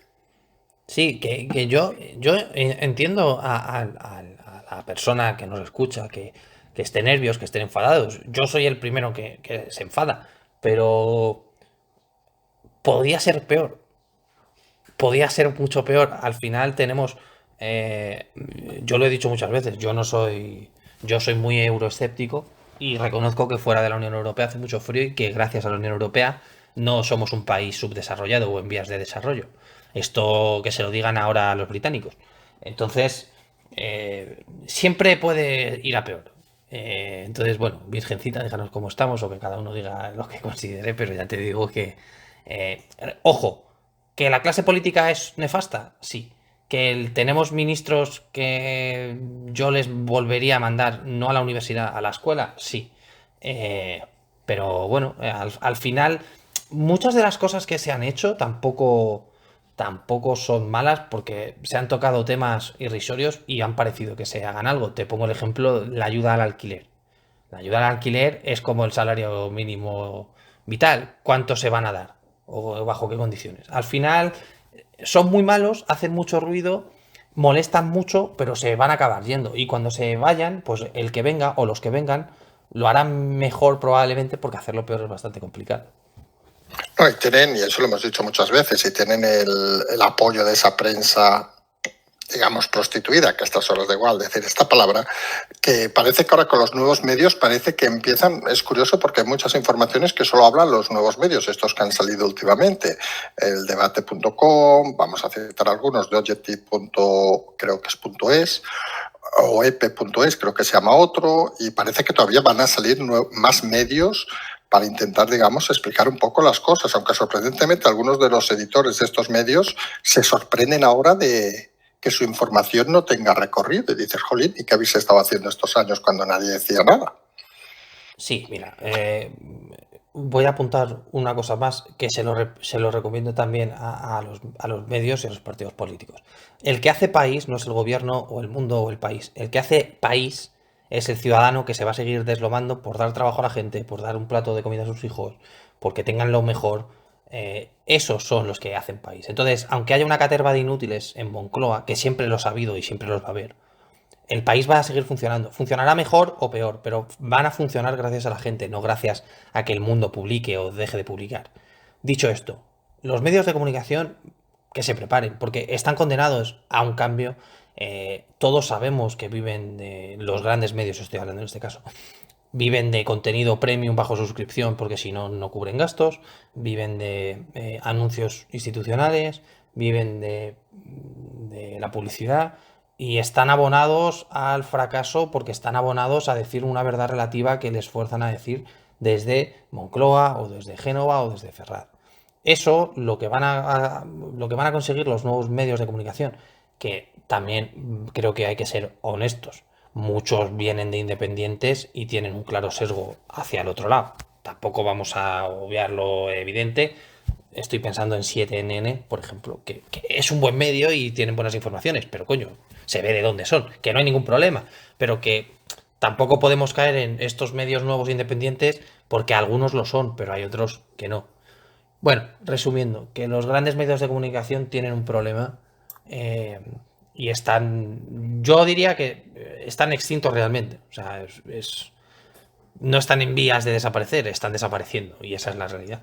Sí, que yo entiendo a la persona que nos escucha, que esté nervios, que estén enfadados. Yo soy el primero que se enfada, pero podía ser peor. Podía ser mucho peor. Al final tenemos, yo lo he dicho muchas veces, yo soy muy euroescéptico y reconozco que fuera de la Unión Europea hace mucho frío y que gracias a la Unión Europea no somos un país subdesarrollado o en vías de desarrollo. Esto que se lo digan ahora a los británicos. Entonces, siempre puede ir a peor. Entonces, bueno, Virgencita, déjanos cómo estamos o que cada uno diga lo que considere, pero ya te digo que, ojo, ¿que la clase política es nefasta? Sí. ¿Que tenemos ministros que yo les volvería a mandar no a la universidad, a la escuela? Sí. Eh, pero bueno, al final, muchas de las cosas que se han hecho tampoco son malas porque se han tocado temas irrisorios y han parecido que se hagan algo. Te pongo el ejemplo, la ayuda al alquiler. La ayuda al alquiler es como el salario mínimo vital. ¿Cuánto se van a dar? ¿O bajo qué condiciones? Al final son muy malos, hacen mucho ruido, molestan mucho, pero se van a acabar yendo. Y cuando se vayan, pues el que venga o los que vengan lo harán mejor probablemente porque hacerlo peor es bastante complicado. No, y eso lo hemos dicho muchas veces, y tienen el apoyo de esa prensa, digamos, prostituida, que a estas horas da igual decir esta palabra, que parece que ahora con los nuevos medios parece que empiezan, es curioso porque hay muchas informaciones que solo hablan los nuevos medios, estos que han salido últimamente, el debate.com, vamos a citar algunos, de Objective. Creo que es .es, o epe.es, creo que se llama otro, y parece que todavía van a salir más medios para intentar, digamos, explicar un poco las cosas, aunque sorprendentemente algunos de los editores de estos medios se sorprenden ahora de que su información no tenga recorrido. Y dices, jolín, ¿y qué habéis estado haciendo estos años cuando nadie decía nada? Sí, mira, voy a apuntar una cosa más que se lo recomiendo también a los medios y a los partidos políticos. El que hace país no es el gobierno o el mundo o el país. El que hace país es el ciudadano que se va a seguir deslomando por dar trabajo a la gente, por dar un plato de comida a sus hijos, porque tengan lo mejor. Esos son los que hacen país. Entonces, aunque haya una caterva de inútiles en Moncloa, que siempre los ha habido y siempre los va a haber, el país va a seguir funcionando. Funcionará mejor o peor, pero van a funcionar gracias a la gente, no gracias a que el mundo publique o deje de publicar. Dicho esto, los medios de comunicación que se preparen, porque están condenados a un cambio. Todos sabemos que viven de los grandes medios, estoy hablando en este caso, viven de contenido premium bajo suscripción porque si no, no cubren gastos, viven de anuncios institucionales, viven de la publicidad y están abonados al fracaso porque están abonados a decir una verdad relativa que les fuerzan a decir desde Moncloa o desde Génova o desde Ferraz. Eso lo que lo que van a conseguir los nuevos medios de comunicación, que también creo que hay que ser honestos. Muchos vienen de independientes y tienen un claro sesgo hacia el otro lado. Tampoco vamos a obviar lo evidente. estoy pensando en 7NN, por ejemplo, que es un buen medio y tienen buenas informaciones, pero coño, se ve de dónde son, que no hay ningún problema, pero que tampoco podemos caer en estos medios nuevos independientes porque algunos lo son, pero hay otros que no. Bueno, resumiendo, que los grandes medios de comunicación tienen un problema eh, y yo diría que están extintos realmente. O sea, no están en vías de desaparecer, están desapareciendo y esa es la realidad.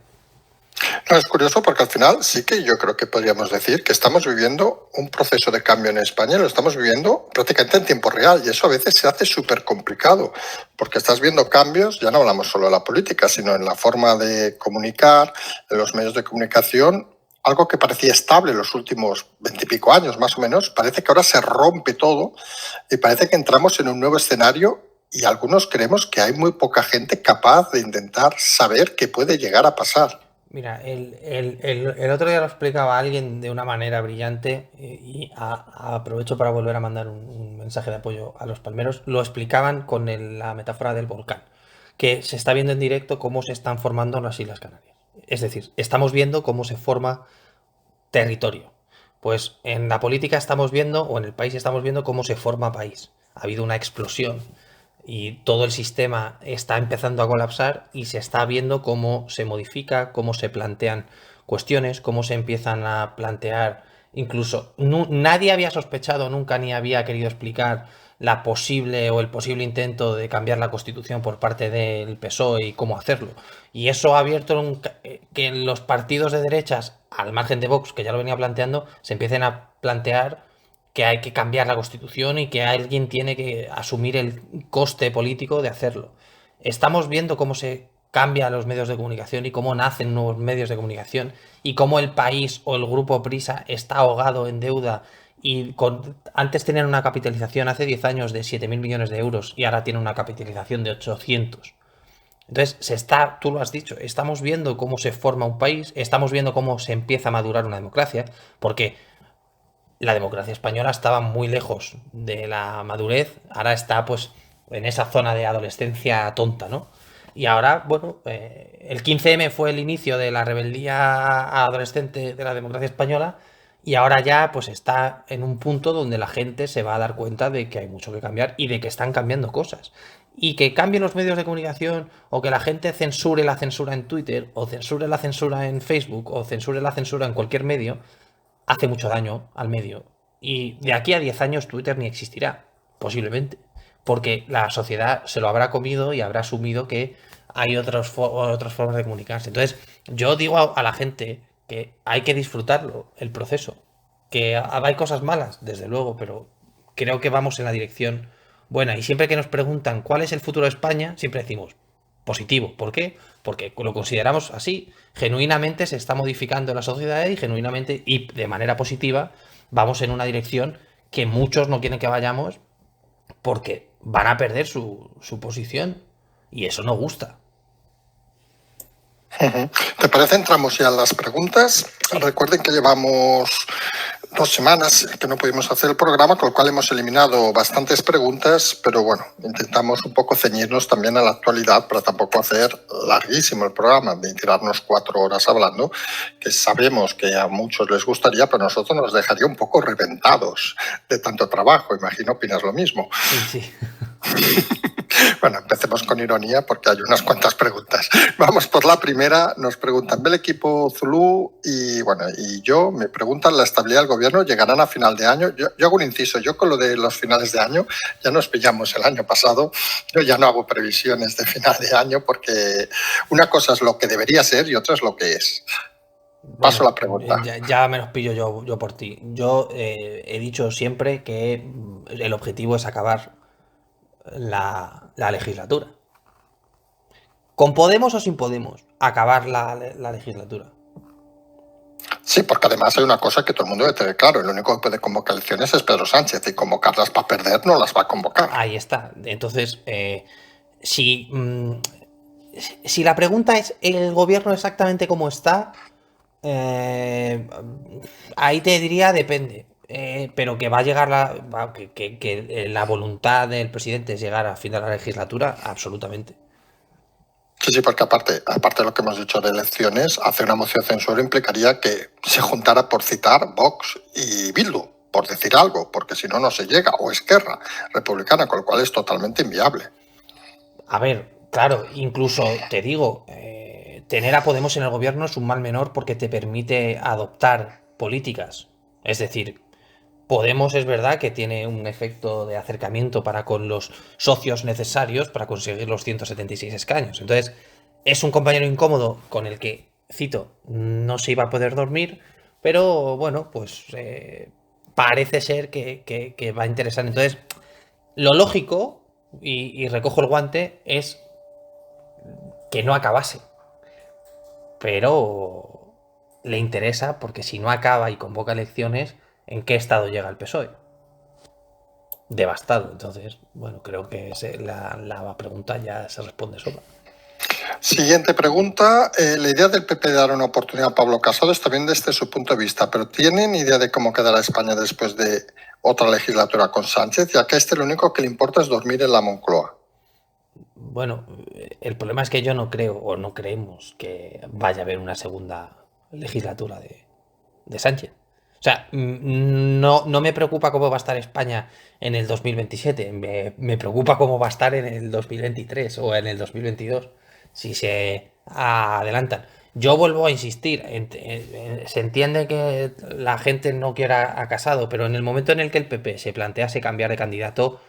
No, es curioso porque al final sí que yo creo que podríamos decir que estamos viviendo un proceso de cambio en España, lo estamos viviendo prácticamente en tiempo real y eso a veces se hace súper complicado porque estás viendo cambios, ya no hablamos solo de la política, sino en la forma de comunicar, en los medios de comunicación. Algo que parecía estable en los últimos 20 y pico años, más o menos, parece que ahora se rompe todo y parece que entramos en un nuevo escenario y algunos creemos que hay muy poca gente capaz de intentar saber qué puede llegar a pasar. Mira, el otro día lo explicaba alguien de una manera brillante aprovecho para volver a mandar un mensaje de apoyo a los palmeros. Lo explicaban con la metáfora del volcán, que se está viendo en directo cómo se están formando las Islas Canarias. Es decir, estamos viendo cómo se forma territorio. Pues en la política estamos viendo, o en el país estamos viendo cómo se forma país. Ha habido una explosión y todo el sistema está empezando a colapsar y se está viendo cómo se modifica, cómo se plantean cuestiones, cómo se empiezan a plantear, incluso nadie había sospechado nunca ni había querido explicar la posible o el posible intento de cambiar la Constitución por parte del PSOE y cómo hacerlo. Y eso ha abierto que los partidos de derechas, al margen de Vox, que ya lo venía planteando, se empiecen a plantear que hay que cambiar la Constitución y que alguien tiene que asumir el coste político de hacerlo. Estamos viendo cómo se cambian los medios de comunicación y cómo nacen nuevos medios de comunicación y cómo el país o el grupo Prisa está ahogado en deuda y antes tenían una capitalización hace 10 años de 7.000 millones de euros y ahora tienen una capitalización de 800. Entonces, tú lo has dicho, estamos viendo cómo se forma un país, estamos viendo cómo se empieza a madurar una democracia, porque la democracia española estaba muy lejos de la madurez, ahora está pues en esa zona de adolescencia tonta, ¿no? Y ahora, bueno, el 15M fue el inicio de la rebeldía adolescente de la democracia española y ahora ya pues está en un punto donde la gente se va a dar cuenta de que hay mucho que cambiar y de que están cambiando cosas. Y que cambien los medios de comunicación o que la gente censure la censura en Twitter o censure la censura en Facebook o censure la censura en cualquier medio, hace mucho daño al medio. Y de aquí a 10 años Twitter ni existirá, posiblemente. Porque la sociedad se lo habrá comido y habrá asumido que hay otras formas de comunicarse. Entonces, yo digo a la gente que hay que disfrutarlo, el proceso. Que hay cosas malas, desde luego, pero creo que vamos en la dirección buena. Y siempre que nos preguntan cuál es el futuro de España, siempre decimos positivo. ¿Por qué? Porque lo consideramos así. Genuinamente se está modificando la sociedad y genuinamente y de manera positiva vamos en una dirección que muchos no quieren que vayamos porque van a perder su posición y eso no gusta. ¿Te parece? Entramos ya en las preguntas. Sí. Recuerden que llevamos 2 semanas que no pudimos hacer el programa, con lo cual hemos eliminado bastantes preguntas, pero bueno, intentamos un poco ceñirnos también a la actualidad para tampoco hacer larguísimo el programa, de tirarnos 4 horas hablando, que sabemos que a muchos les gustaría, pero a nosotros nos dejaría un poco reventados de tanto trabajo. Imagino opinas lo mismo. Sí. Bueno, empecemos con ironía porque hay unas cuantas preguntas. Vamos por la primera. Nos preguntan, ¿ve el equipo Zulu? Y bueno, y yo me preguntan la estabilidad del gobierno. ¿Llegarán a final de año? Yo hago un inciso. Yo con lo de los finales de año ya nos pillamos el año pasado. Yo ya no hago previsiones de final de año porque una cosa es lo que debería ser y otra es lo que es. Paso la pregunta. Ya me los pillo yo por ti. Yo he dicho siempre que el objetivo es acabar la legislatura. ¿Con Podemos o sin Podemos? Acabar la legislatura. Sí, porque además hay una cosa que todo el mundo debe tener claro. El único que puede convocar elecciones es Pedro Sánchez y convocarlas para perder no las va a convocar. Ahí está. Entonces, si la pregunta es ¿el gobierno exactamente cómo está? Ahí te diría depende. Pero que va a llegar que la voluntad del presidente es llegar a fin de la legislatura, absolutamente. Sí, sí, porque aparte de lo que hemos dicho de elecciones, hacer una moción de censura implicaría que se juntara, por citar, Vox y Bildu, por decir algo, porque si no, no se llega, o Esquerra Republicana, con lo cual es totalmente inviable. A ver, claro, incluso te digo, tener a Podemos en el gobierno es un mal menor porque te permite adoptar políticas. Es decir, Podemos es verdad que tiene un efecto de acercamiento para con los socios necesarios para conseguir los 176 escaños. Entonces, es un compañero incómodo con el que, cito, no se iba a poder dormir, pero bueno, pues parece ser que va a interesar. Entonces, lo lógico, y recojo el guante, es que no acabase. Pero le interesa porque si no acaba y convoca elecciones, ¿en qué estado llega el PSOE? Devastado. Entonces, bueno, creo que la pregunta ya se responde sola. Siguiente pregunta. La idea del PP de dar una oportunidad a Pablo Casado está bien desde su punto de vista, pero ¿tienen idea de cómo quedará España después de otra legislatura con Sánchez? Ya que a este lo único que le importa es dormir en la Moncloa. Bueno, el problema es que yo no creo o no creemos que vaya a haber una segunda legislatura de Sánchez. O sea, no me preocupa cómo va a estar España en el 2027, me preocupa cómo va a estar en el 2023 o en el 2022, si se adelantan. Yo vuelvo a insistir, se entiende que la gente no quiera a Casado, pero en el momento en el que el PP se plantease cambiar de candidato,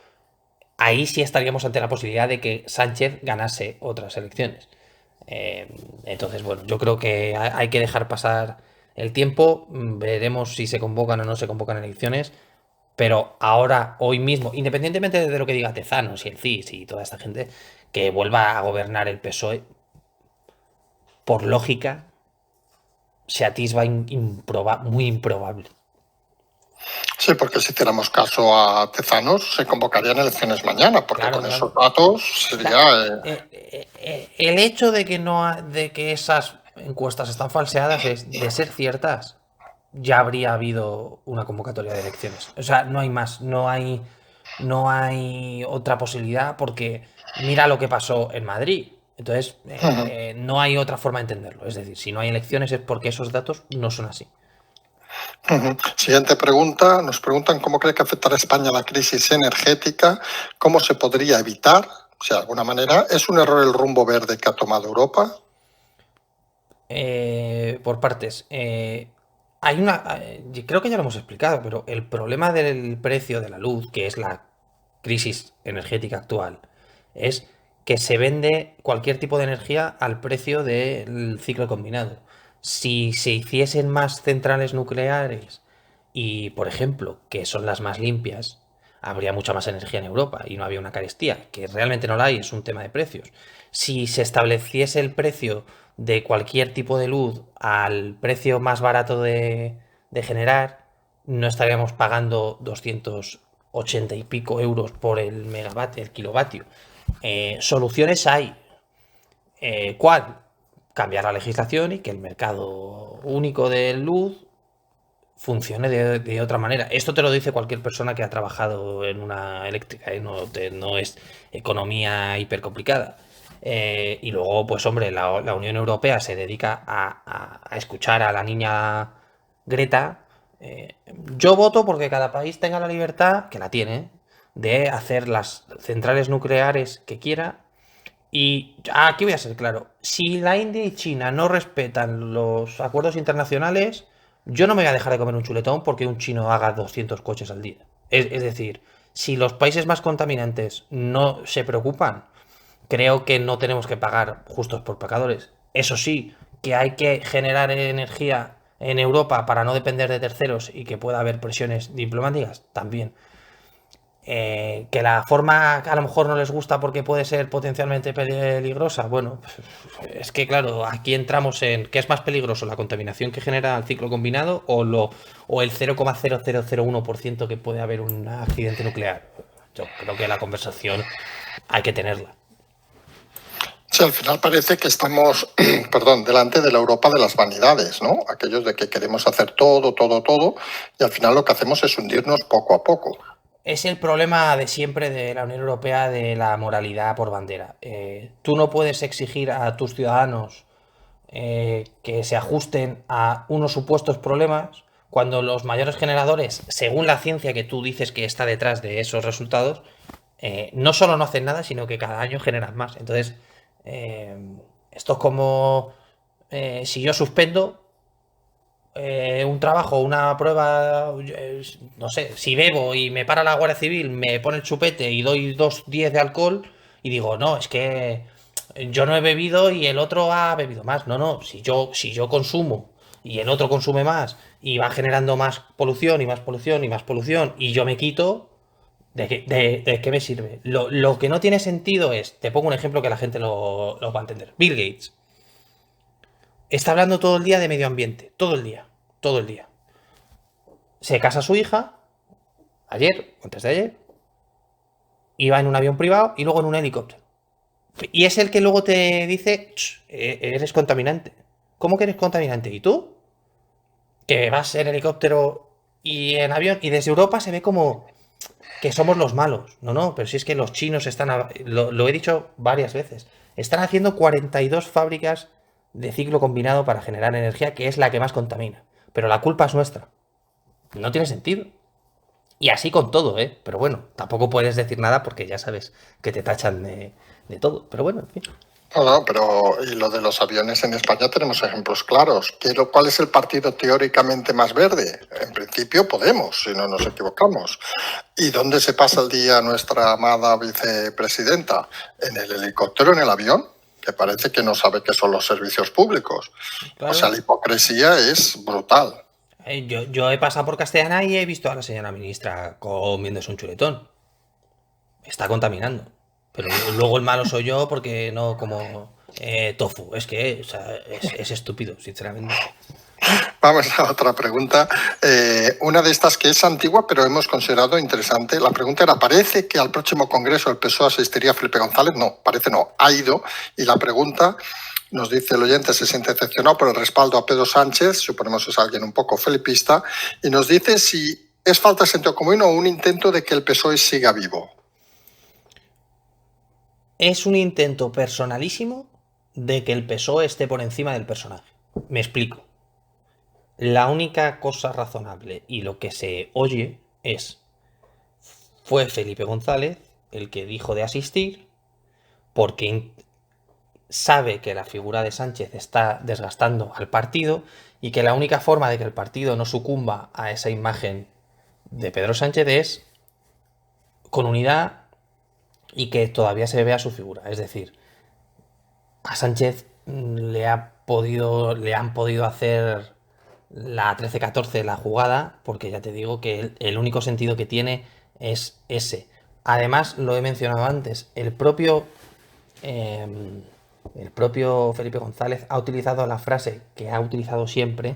ahí sí estaríamos ante la posibilidad de que Sánchez ganase otras elecciones. Entonces, bueno, yo creo que hay que dejar pasar el tiempo, veremos si se convocan o no se convocan elecciones, pero ahora, hoy mismo, independientemente de lo que diga Tezanos y el CIS y toda esta gente, que vuelva a gobernar el PSOE, por lógica, se atisba muy improbable. Sí, porque si hiciéramos caso a Tezanos, se convocarían elecciones mañana, porque Claro, con claro. esos datos sería... El hecho de que de que esas encuestas están falseadas es de ser ciertas, ya habría habido una convocatoria de elecciones. O sea, no hay más, no hay otra posibilidad porque mira lo que pasó en Madrid. Entonces, no hay otra forma de entenderlo. Es decir, si no hay elecciones es porque esos datos no son así. Siguiente pregunta. Nos preguntan cómo cree que afectará a España la crisis energética, cómo se podría evitar, o sea, de alguna manera. ¿Es un error el rumbo verde que ha tomado Europa? Por partes. Hay creo que ya lo hemos explicado, pero el problema del precio de la luz, que es la crisis energética actual, es que se vende cualquier tipo de energía al precio del ciclo combinado. Si se hiciesen más centrales nucleares y, por ejemplo, que son las más limpias, habría mucha más energía en Europa y no había una carestía, que realmente no la hay, es un tema de precios. Si se estableciese el precio de cualquier tipo de luz al precio más barato de generar, no estaríamos pagando 280 y pico euros por el megavatio, el kilovatio. Soluciones hay. ¿Cuál? Cambiar la legislación y que el mercado único de luz funcione de otra manera. Esto te lo dice cualquier persona que ha trabajado en una eléctrica, no es economía hiper complicada. Y luego, pues hombre, la Unión Europea se dedica a escuchar a la niña Greta. Yo voto porque cada país tenga la libertad, que la tiene, de hacer las centrales nucleares que quiera. Y aquí voy a ser claro, si la India y China no respetan los acuerdos internacionales, yo no me voy a dejar de comer un chuletón porque un chino haga 200 coches al día. Es decir, si los países más contaminantes no se preocupan, creo que no tenemos que pagar justos por pecadores. Eso sí, que hay que generar energía en Europa para no depender de terceros y que pueda haber presiones diplomáticas, también. Que la forma a lo mejor no les gusta porque puede ser potencialmente peligrosa. Bueno, es que claro, aquí entramos en qué es más peligroso, la contaminación que genera el ciclo combinado o el 0,0001% que puede haber un accidente nuclear. Yo creo que la conversación hay que tenerla. Sí, al final parece que estamos, perdón, delante de la Europa de las vanidades, ¿no? Aquellos de que queremos hacer todo, todo, todo, y al final lo que hacemos es hundirnos poco a poco. es el problema de siempre de la Unión Europea de la moralidad por bandera. Tú no puedes exigir a tus ciudadanos que se ajusten a unos supuestos problemas cuando los mayores generadores, según la ciencia que tú dices que está detrás de esos resultados, no solo no hacen nada, sino que cada año generan más. Entonces, eh, esto es como si yo suspendo un trabajo, una prueba, no sé, si bebo y me para la Guardia Civil, me pone el chupete y doy 2,10 de alcohol y digo, no, es que yo no he bebido y el otro ha bebido más. No, no, si yo consumo y el otro consume más y va generando más polución y más polución y más polución y yo me quito, ¿de qué me sirve? Lo que no tiene sentido es, te pongo un ejemplo que la gente lo va a entender. Bill Gates está hablando todo el día de medio ambiente, todo el día, todo el día. Se casa su hija, ayer, o antes de ayer, iba en un avión privado y luego en un helicóptero. Y es el que luego te dice, eres contaminante. ¿Cómo que eres contaminante? ¿Y tú? Que vas en helicóptero y en avión y desde Europa se ve como que somos los malos. No, no, pero si es que los chinos están, lo he dicho varias veces, están haciendo 42 fábricas de ciclo combinado para generar energía, que es la que más contamina. Pero la culpa es nuestra. No tiene sentido. Y así con todo, ¿eh? Pero bueno, tampoco puedes decir nada porque ya sabes que te tachan de todo. Pero bueno, en fin. No, no, pero y lo de los aviones en España tenemos ejemplos claros. ¿Cuál es el partido teóricamente más verde? En principio Podemos, si no nos equivocamos. ¿Y dónde se pasa el día nuestra amada vicepresidenta? ¿En el helicóptero, en el avión? Que parece que no sabe qué son los servicios públicos. O sea, Claro. la hipocresía es brutal. Yo he pasado por Castellana y he visto a la señora ministra comiéndose un chuletón. Está contaminando. Pero luego el malo soy yo porque no como tofu. Es que o sea, es estúpido, sinceramente. Vamos a otra pregunta. Una de estas que es antigua, pero hemos considerado interesante. La pregunta era, ¿parece que al próximo congreso el PSOE asistiría Felipe González? No, parece no, ha ido. Y la pregunta, nos dice el oyente, se siente decepcionado por el respaldo a Pedro Sánchez, suponemos que es alguien un poco felipista, y nos dice si es falta de sentido común o un intento de que el PSOE siga vivo. Es un intento personalísimo de que el PSOE esté por encima del personaje. Me explico. La única cosa razonable y lo que se oye es, fue Felipe González el que dijo de asistir porque sabe que la figura de Sánchez está desgastando al partido y que la única forma de que el partido no sucumba a esa imagen de Pedro Sánchez es con unidad y que todavía se vea su figura. Es decir, a Sánchez le han podido hacer la 13-14 la jugada, porque ya te digo que el único sentido que tiene es ese. Además, lo he mencionado antes, el propio Felipe González ha utilizado la frase que ha utilizado siempre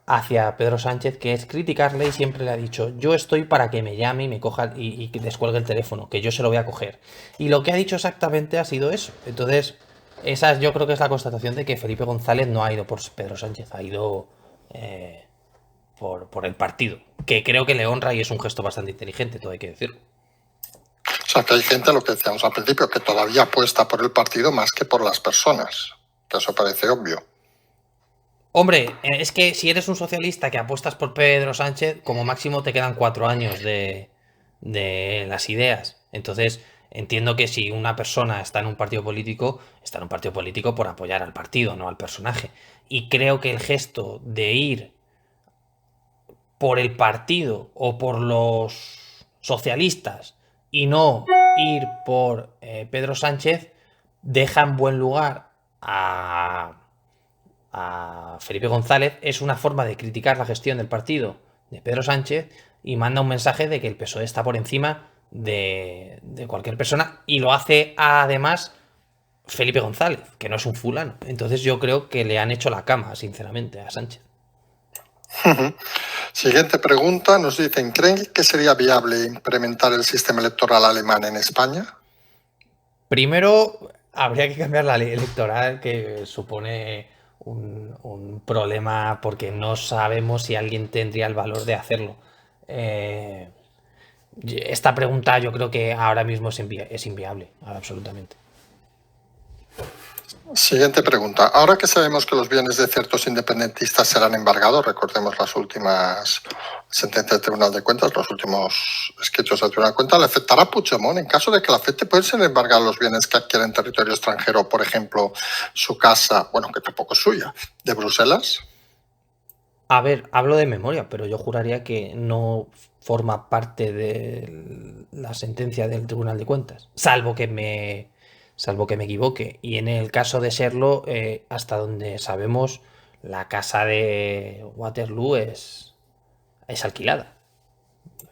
hacia Pedro Sánchez, que es criticarle, y siempre le ha dicho, yo estoy para que me llame y me coja y que descuelgue el teléfono, que yo se lo voy a coger. Y lo que ha dicho exactamente ha sido eso. Entonces, esa yo creo que es la constatación de que Felipe González no ha ido por Pedro Sánchez, ha ido eh, por el partido, que creo que le honra y es un gesto bastante inteligente, todo hay que decirlo. O sea, que hay gente, lo que decíamos al principio, que todavía apuesta por el partido más que por las personas. Que eso parece obvio. Hombre, es que si eres un socialista que apuestas por Pedro Sánchez, como máximo te quedan 4 años de las ideas. Entonces, entiendo que si una persona está en un partido político, está en un partido político por apoyar al partido, no al personaje. Y creo que el gesto de ir por el partido o por los socialistas y no ir por Pedro Sánchez deja en buen lugar a Felipe González. Es una forma de criticar la gestión del partido de Pedro Sánchez y manda un mensaje de que el PSOE está por encima de cualquier persona, y lo hace además Felipe González, que no es un fulano. Entonces yo creo que le han hecho la cama, sinceramente, a Sánchez. Siguiente pregunta, nos dicen, ¿creen que sería viable implementar el sistema electoral alemán en España? Primero, habría que cambiar la ley electoral, que supone un problema porque no sabemos si alguien tendría el valor de hacerlo. Esta pregunta yo creo que ahora mismo es inviable, absolutamente. Siguiente pregunta. Ahora que sabemos que los bienes de ciertos independentistas serán embargados, recordemos las últimas sentencias del Tribunal de Cuentas, los últimos escritos del Tribunal de Cuentas, ¿le afectará a Puigdemont? En caso de que le afecte, ¿pueden ser embargados los bienes que adquieren en territorio extranjero, por ejemplo, su casa, bueno, que tampoco es suya, de Bruselas? A ver, hablo de memoria, pero yo juraría que no forma parte de la sentencia del Tribunal de Cuentas, salvo que me equivoque. Y en el caso de serlo, hasta donde sabemos, la casa de Waterloo es alquilada,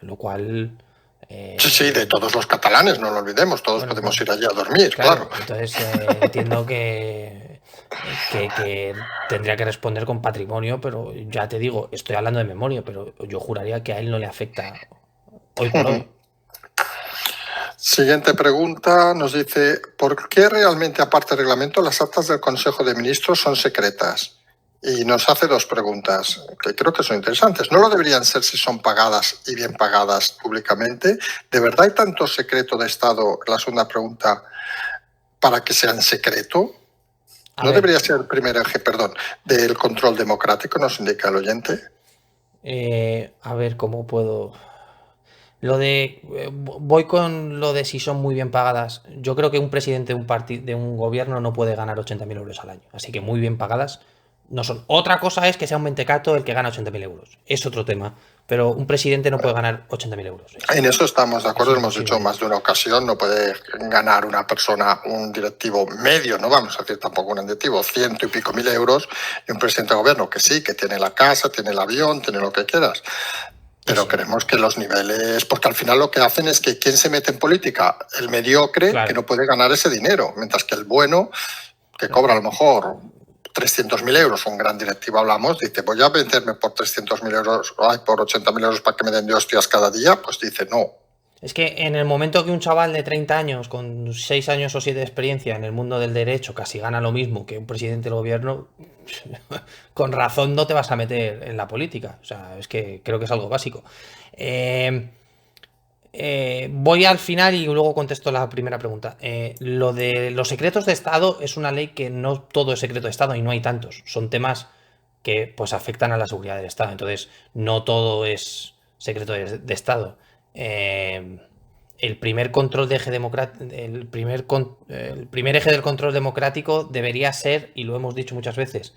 lo cual... Sí, de todos los catalanes, no lo olvidemos, todos bueno, podemos ir allí a dormir, claro. Entonces entiendo que tendría que responder con patrimonio, pero ya te digo, estoy hablando de memoria, pero yo juraría que a él no le afecta hoy por hoy. Siguiente pregunta, nos dice, ¿por qué realmente, aparte del reglamento, las actas del Consejo de Ministros son secretas? Y nos hace dos preguntas que creo que son interesantes. ¿No lo deberían ser si son pagadas y bien pagadas públicamente? ¿De verdad hay tanto secreto de Estado, la segunda pregunta, para que sean secreto? ¿No debería ser el primer eje, perdón, del control democrático, nos indica el oyente? A ver, ¿cómo puedo...? Voy con lo de si son muy bien pagadas. Yo creo que un presidente de un gobierno no puede ganar 80.000 euros al año. Así que muy bien pagadas no son. Otra cosa es que sea un mentecato el que gana 80.000 euros. Es otro tema. Pero un presidente no puede ganar 80.000 euros. En eso estamos de acuerdo, hemos dicho más de una ocasión, no puede ganar una persona, un directivo medio, no vamos a decir tampoco un directivo, 100 y pico mil euros, y un presidente de gobierno que sí, que tiene la casa, tiene el avión, tiene lo que quieras. Pero creemos que los niveles, porque al final lo que hacen es que ¿quién se mete en política? El mediocre, claro, que no puede ganar ese dinero, mientras que el bueno, que cobra a lo mejor 300.000 euros, un gran directivo hablamos, dice, voy a venderme por 300.000 euros, ay, por 80.000 euros para que me den de hostias cada día, pues dice no. Es que en el momento que un chaval de 30 años, con 6 años o 7 de experiencia en el mundo del derecho, casi gana lo mismo que un presidente del gobierno, con razón no te vas a meter en la política. O sea, es que creo que es algo básico. Voy al final y luego contesto la primera pregunta. Lo de los secretos de Estado es una ley que no todo es secreto de Estado y no hay tantos. Son temas que pues afectan a la seguridad del Estado. Entonces, no todo es secreto de Estado. El primer control de eje el primer eje del control democrático debería ser, y lo hemos dicho muchas veces,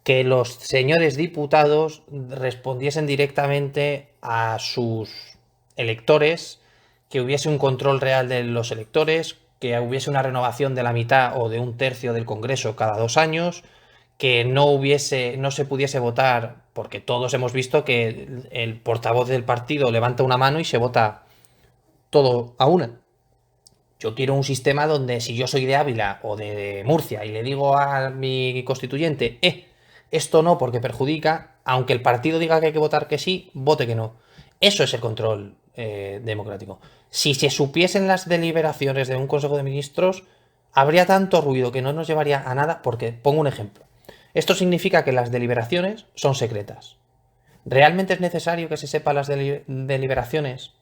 que los señores diputados respondiesen directamente a sus electores, que hubiese un control real de los electores, que hubiese una renovación de la mitad o de un tercio del Congreso cada 2 años, que no se pudiese votar, porque todos hemos visto que el portavoz del partido levanta una mano y se vota todo a una. Yo quiero un sistema donde si yo soy de Ávila o de Murcia y le digo a mi constituyente, esto no porque perjudica, aunque el partido diga que hay que votar que sí, vote que no. Eso es el control democrático. Si se supiesen las deliberaciones de un Consejo de Ministros, habría tanto ruido que no nos llevaría a nada, porque pongo un ejemplo. Esto significa que las deliberaciones son secretas. ¿Realmente es necesario que se sepan las deliberaciones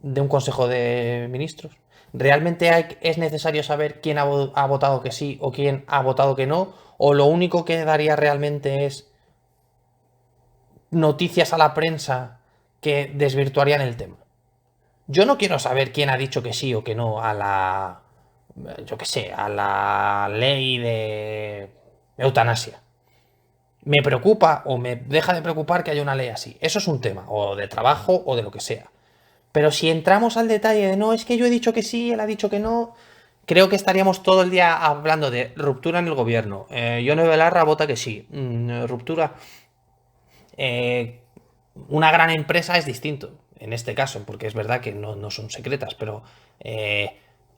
de un Consejo de Ministros? ¿Realmente es necesario saber quién ha votado que sí o quién ha votado que no? ¿O lo único que daría realmente es noticias a la prensa que desvirtuarían el tema? Yo no quiero saber quién ha dicho que sí o que no a la, yo qué sé, a la ley de eutanasia. Me preocupa o me deja de preocupar que haya una ley así. Eso es un tema, o de trabajo o de lo que sea. Pero si entramos al detalle de no, es que yo he dicho que sí, él ha dicho que no, creo que estaríamos todo el día hablando de ruptura en el gobierno. Yone Belarra vota que sí. Ruptura. Una gran empresa es distinto, en este caso, porque es verdad que no son secretas, pero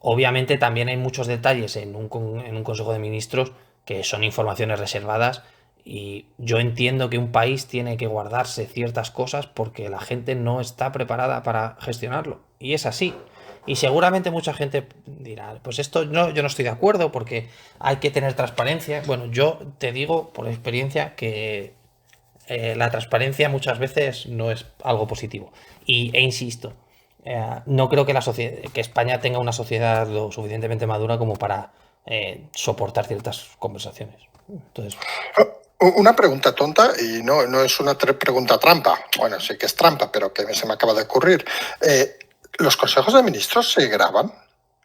obviamente también hay muchos detalles en un Consejo de Ministros que son informaciones reservadas, y yo entiendo que un país tiene que guardarse ciertas cosas porque la gente no está preparada para gestionarlo, y es así. Y seguramente mucha gente dirá, pues esto no, yo no estoy de acuerdo porque hay que tener transparencia. Bueno, yo te digo por experiencia que la transparencia muchas veces no es algo positivo. E insisto, no creo que que España tenga una sociedad lo suficientemente madura como para soportar ciertas conversaciones. Entonces, Una pregunta tonta y no es una pregunta trampa. Bueno, sí que es trampa, pero que se me acaba de ocurrir. ¿Los consejos de ministros se graban?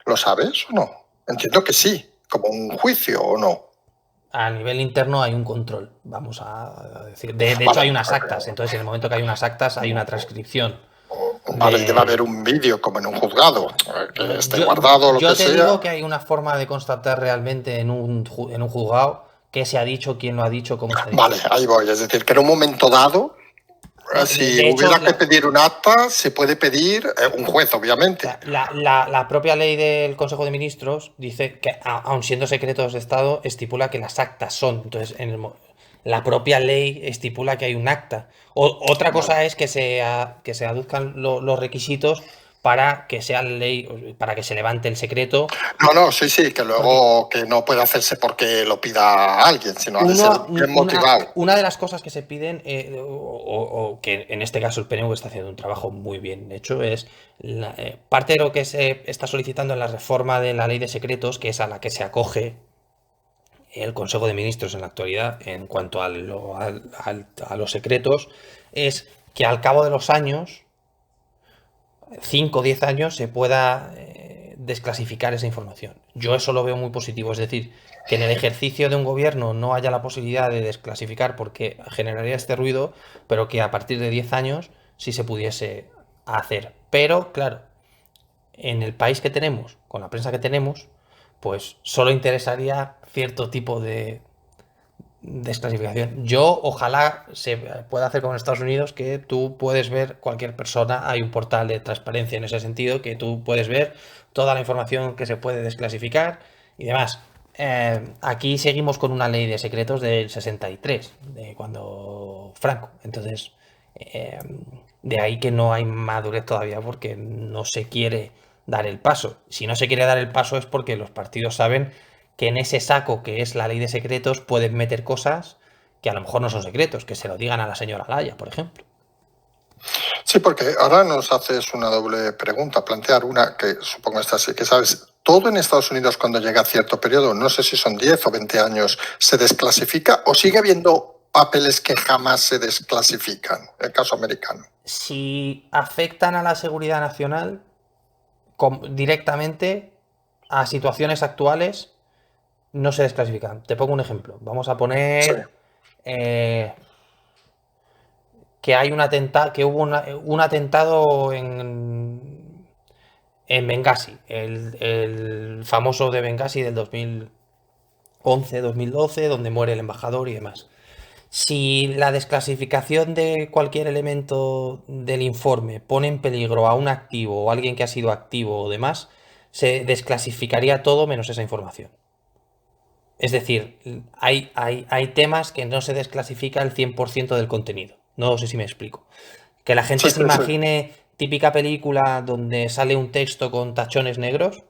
¿Lo sabes o no? Entiendo que sí, como un juicio o no. a nivel interno hay un control, vamos a decir. De hecho, Vale, hay unas actas. Entonces, en el momento que hay unas actas, hay una transcripción vale, y debe haber de... un vídeo como en un juzgado, que esté Yo, guardado o lo yo que te sea. digo que hay una forma de constatar realmente en un juzgado qué se ha dicho, quién lo ha dicho, cómo se ha dicho. Vale, ahí voy. Es decir, que en un momento dado, No, si de hecho, hubiera que pedir un acta, se puede pedir un juez, obviamente. la propia ley del Consejo de Ministros dice que, aun siendo secretos de Estado, estipula que las actas son. Entonces, la propia ley estipula que hay un acta. Otra Vale. cosa es que se aduzcan los requisitos para que sea ley, para que se levante el secreto. No, sí, que Porque luego que no puede hacerse porque lo pida alguien, sino ha de ser bien motivado. una de las cosas que se piden, o que en este caso el PNV está haciendo un trabajo muy bien hecho, es parte de lo que se está solicitando en la reforma de la ley de secretos, que es a la que se acoge el Consejo de Ministros en la actualidad en cuanto a los secretos, es que al cabo de los años, 5 o 10 años, se pueda desclasificar esa información. Yo eso lo veo muy positivo, es decir, que en el ejercicio de un gobierno no haya la posibilidad de desclasificar porque generaría este ruido, pero que a partir de 10 años sí se pudiese hacer. Pero, claro, en el país que tenemos, con la prensa que tenemos, pues solo interesaría cierto tipo de desclasificación. Yo ojalá se pueda hacer como en Estados Unidos, que tú puedes ver cualquier persona, hay un portal de transparencia en ese sentido, que tú puedes ver toda la información que se puede desclasificar y demás. Aquí seguimos con una ley de secretos del 63, de cuando Franco. Entonces, eh, de ahí que no hay madurez todavía porque no se quiere dar el paso. Si no se quiere dar el paso es porque los partidos saben que en ese saco que es la ley de secretos pueden meter cosas que a lo mejor no son secretos, que se lo digan a la señora Laya, por ejemplo. Sí, porque ahora nos haces una doble pregunta, plantear una que supongo esta sí que sabes. ¿Todo en Estados Unidos cuando llega a cierto periodo, no sé si son 10 o 20 años, se desclasifica o sigue habiendo papeles que jamás se desclasifican? El caso americano. Si afectan a la seguridad nacional directamente a situaciones actuales, no se desclasifican. Te pongo un ejemplo. Vamos a Sí. poner que hay que hubo un atentado en Benghazi, el famoso de Benghazi del 2011-2012, donde muere el embajador y demás. Si la desclasificación de cualquier elemento del informe pone en peligro a un activo o a alguien que ha sido activo o demás, se desclasificaría todo menos esa información. Es decir, hay temas que no se desclasifica el 100% del contenido. No sé si me explico. Que la gente Sí, se sí, sí. imagine típica película donde sale un texto con tachones negros.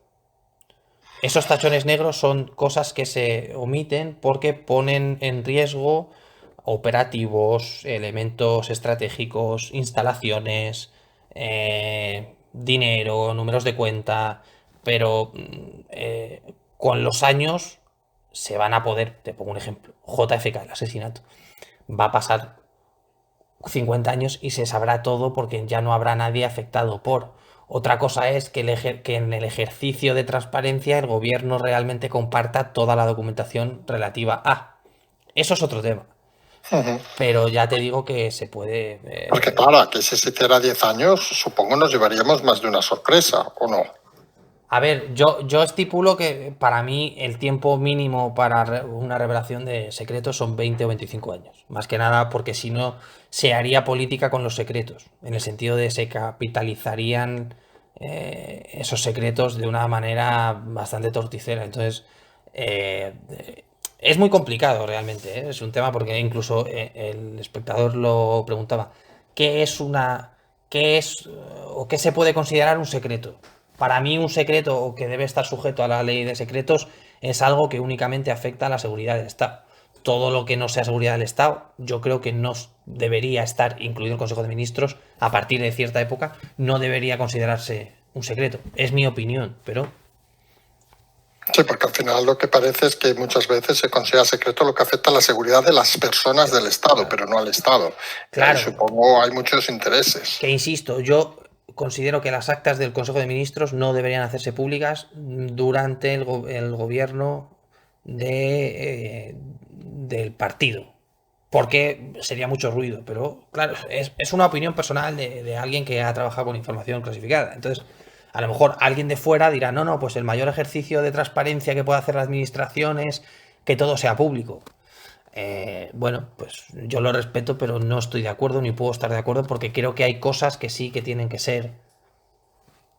Esos tachones negros son cosas que se omiten porque ponen en riesgo operativos, elementos estratégicos, instalaciones, dinero, números de cuenta, pero con los años se van a poder, te pongo un ejemplo, JFK, el asesinato, va a pasar 50 años y se sabrá todo porque ya no habrá nadie afectado por. Otra cosa es que en el ejercicio de transparencia el gobierno realmente comparta toda la documentación relativa a. Eso es otro tema. Ujú. Pero ya te digo que se puede. Porque claro, que si se hiciera 10 años, supongo nos llevaríamos más de una sorpresa, ¿o no? A ver, yo estipulo que para mí el tiempo mínimo para una revelación de secretos son 20 o 25 años. Más que nada porque si no se haría política con los secretos. En el sentido de se capitalizarían esos secretos de una manera bastante torticera. Entonces, eh, es muy complicado realmente. Es un tema porque incluso el espectador lo preguntaba. ¿Qué es qué es o qué se puede considerar un secreto? Para mí un secreto o que debe estar sujeto a la ley de secretos es algo que únicamente afecta a la seguridad del Estado. Todo lo que no sea seguridad del Estado, yo creo que no debería estar incluido el Consejo de Ministros a partir de cierta época, no debería considerarse un secreto. Es mi opinión, pero... Sí, porque al final lo que parece es que muchas veces se considera secreto lo que afecta a la seguridad de las personas del Estado, pero no al Estado. Y ahí Claro, supongo hay muchos intereses. que insisto, yo considero que las actas del Consejo de Ministros no deberían hacerse públicas durante el gobierno del partido, porque sería mucho ruido, pero claro, es una opinión personal de alguien que ha trabajado con información clasificada. Entonces, a lo mejor alguien de fuera dirá, no, no, pues el mayor ejercicio de transparencia que puede hacer la administración es que todo sea público. Bueno, pues yo lo respeto, pero no estoy de acuerdo ni puedo estar de acuerdo porque creo que hay cosas que sí que tienen que ser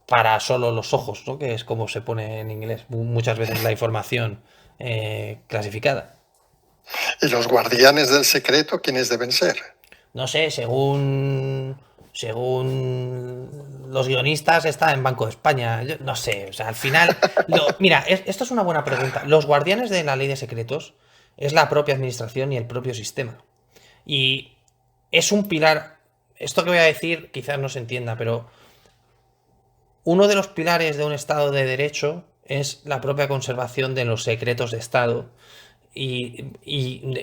para solo los ojos, ¿no? Que es como se pone en inglés muchas veces la información clasificada. ¿Y los guardianes del secreto quiénes deben ser? No sé, según los guionistas está en Banco de España. Yo no sé, o sea, al final... mira, esto es una buena pregunta. Los guardianes de la ley de secretos es la propia administración y el propio sistema. Y es un pilar... Esto que voy a decir quizás no se entienda, pero uno de los pilares de un Estado de Derecho es la propia conservación de los secretos de Estado y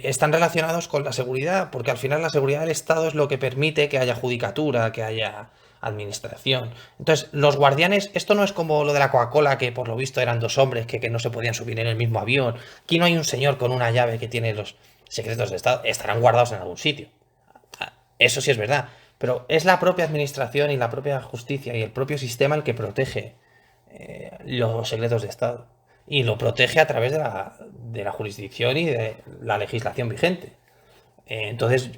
están relacionados con la seguridad, porque al final la seguridad del Estado es lo que permite que haya judicatura, que haya administración. Entonces, los guardianes, esto no es como lo de la Coca-Cola, que por lo visto eran dos hombres que no se podían subir en el mismo avión. Aquí no hay un señor con una llave que tiene los secretos de Estado, estarán guardados en algún sitio. Eso sí es verdad, pero es la propia administración y la propia justicia y el propio sistema el que protege los secretos de Estado. Y lo protege a través de la jurisdicción y de la legislación vigente. Entonces,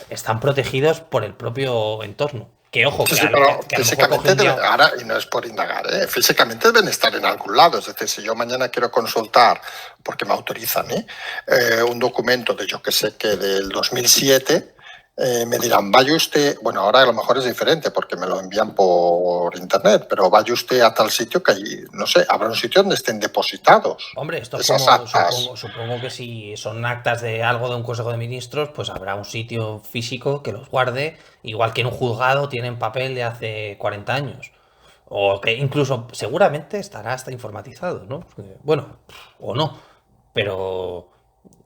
están protegidos por el propio entorno. Que ojo, Sí, que sí, a, pero que a lo mejor físicamente coge un día... ahora, y no es por indagar, físicamente deben estar en algún lado. Es decir, si yo mañana quiero consultar, porque me autorizan, un documento de yo que sé que del 2007, me dirán, vaya usted, bueno, ahora a lo mejor es diferente porque me lo envían por internet, pero vaya usted a tal sitio que hay, no sé, habrá un sitio donde estén depositados Hombre, esto es esas como, actas. supongo que si son actas de algo de un Consejo de Ministros, pues habrá un sitio físico que los guarde, igual que en un juzgado tienen papel de hace 40 años. O que incluso seguramente estará hasta informatizado, ¿no? Bueno, o no. Pero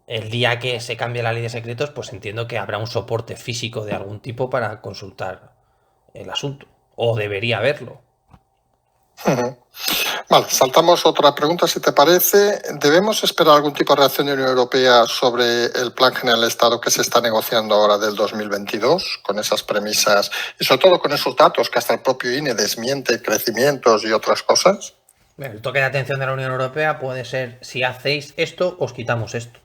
el día que se cambie la ley de secretos, pues entiendo que habrá un soporte físico de algún tipo para consultar el asunto. O debería haberlo. Ujú. Vale, saltamos otra pregunta, si te parece. ¿Debemos esperar algún tipo de reacción de Unión Europea sobre el Plan General de Estado que se está negociando ahora del 2022, con esas premisas y sobre todo con esos datos que hasta el propio INE desmiente, crecimientos y otras cosas? El toque de atención de la Unión Europea puede ser, si hacéis esto, os quitamos esto.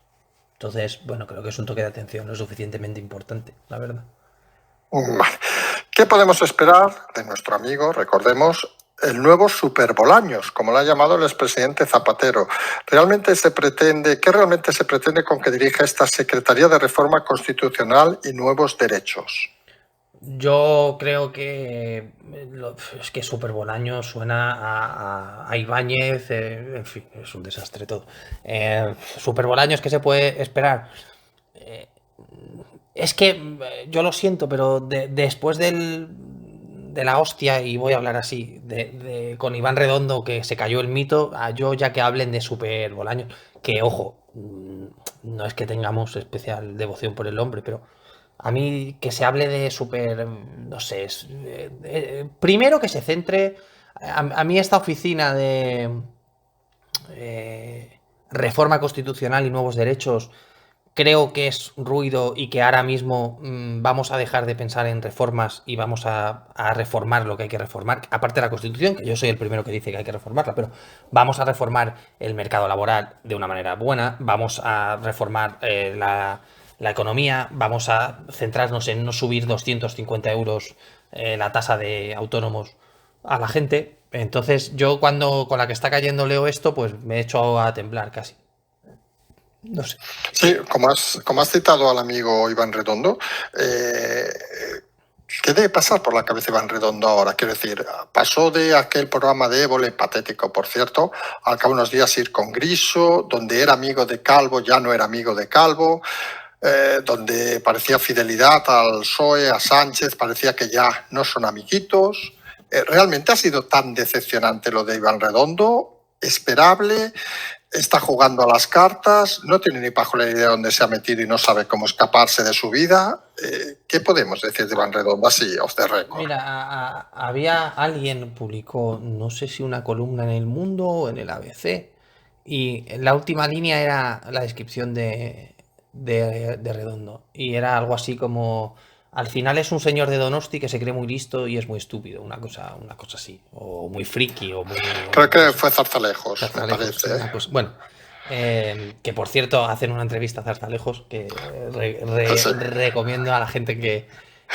Entonces, bueno, creo que es un toque de atención lo suficientemente importante, la verdad. Vale. ¿Qué podemos esperar de nuestro amigo, recordemos, el nuevo Superbolaños, como lo ha llamado el expresidente Zapatero? ¿Qué realmente se pretende con que dirija esta Secretaría de Reforma Constitucional y Nuevos Derechos? Yo creo que es que Super Bolaño suena a Ibáñez, en fin, es un desastre todo. Super Bolaños, ¿qué se puede esperar? Eh, es que yo lo siento, pero después de la hostia, y voy a hablar así, con Iván Redondo, que se cayó el mito, yo ya que hablen de Super Bolaños, que ojo, no es que tengamos especial devoción por el hombre, pero a mí que se hable de Super, no sé, primero que se centre, a mí esta oficina de reforma constitucional y nuevos derechos creo que es ruido y que ahora mismo vamos a dejar de pensar en reformas y vamos a reformar lo que hay que reformar. Aparte de la Constitución, que yo soy el primero que dice que hay que reformarla, pero vamos a reformar el mercado laboral de una manera buena, vamos a reformar la economía, vamos a centrarnos en no subir 250 euros la tasa de autónomos a la gente. Entonces yo cuando con la que está cayendo leo esto, pues me echo a temblar casi. No sé. Sí, como has citado al amigo Iván Redondo, ¿qué debe pasar por la cabeza de Iván Redondo ahora? Quiero decir, pasó de aquel programa de Évole, patético por cierto, al cabo de unos días ir con Griso, donde era amigo de Calvo, ya no era amigo de Calvo. donde parecía fidelidad al PSOE, a Sánchez, parecía que ya no son amiguitos. ¿Realmente ha sido tan decepcionante lo de Iván Redondo? ¿Esperable? Está jugando a las cartas, no tiene ni pajolera idea de dónde se ha metido y no sabe cómo escaparse de su vida. ¿Qué podemos decir de Iván Redondo así, off the record? Mira, había alguien publicó, no sé si una columna en El Mundo o en el ABC, y la última línea era la descripción de Redondo, y era algo así como: al final es un señor de Donosti que se cree muy listo y es muy estúpido, una cosa así, o muy friki, o muy... Creo que fue Zarzalejos, me Zarzalejos, parece. bueno, que por cierto hacen una entrevista a Zarzalejos que Sí. recomiendo a la gente que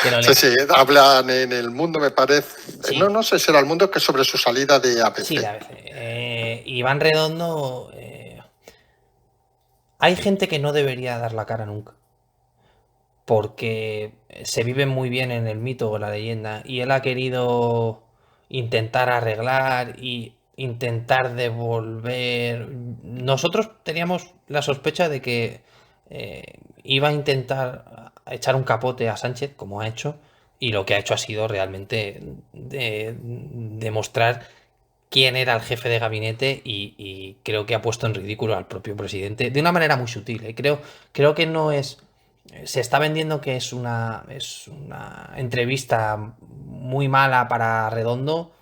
lo Sí, lea. sí, hablan en El Mundo, me parece. Sí. No sé si era El Mundo, que sobre su salida de ABC. Sí, de ABC. Iván Redondo... hay gente que no debería dar la cara nunca, porque se vive muy bien en el mito o la leyenda, y él ha querido intentar arreglar y intentar devolver. Nosotros teníamos la sospecha de que iba a intentar echar un capote a Sánchez, como ha hecho, y lo que ha hecho ha sido realmente demostrar quién era el jefe de gabinete, y creo que ha puesto en ridículo al propio presidente de una manera muy sutil. Creo que no es... Se está vendiendo que es una entrevista muy mala para Redondo,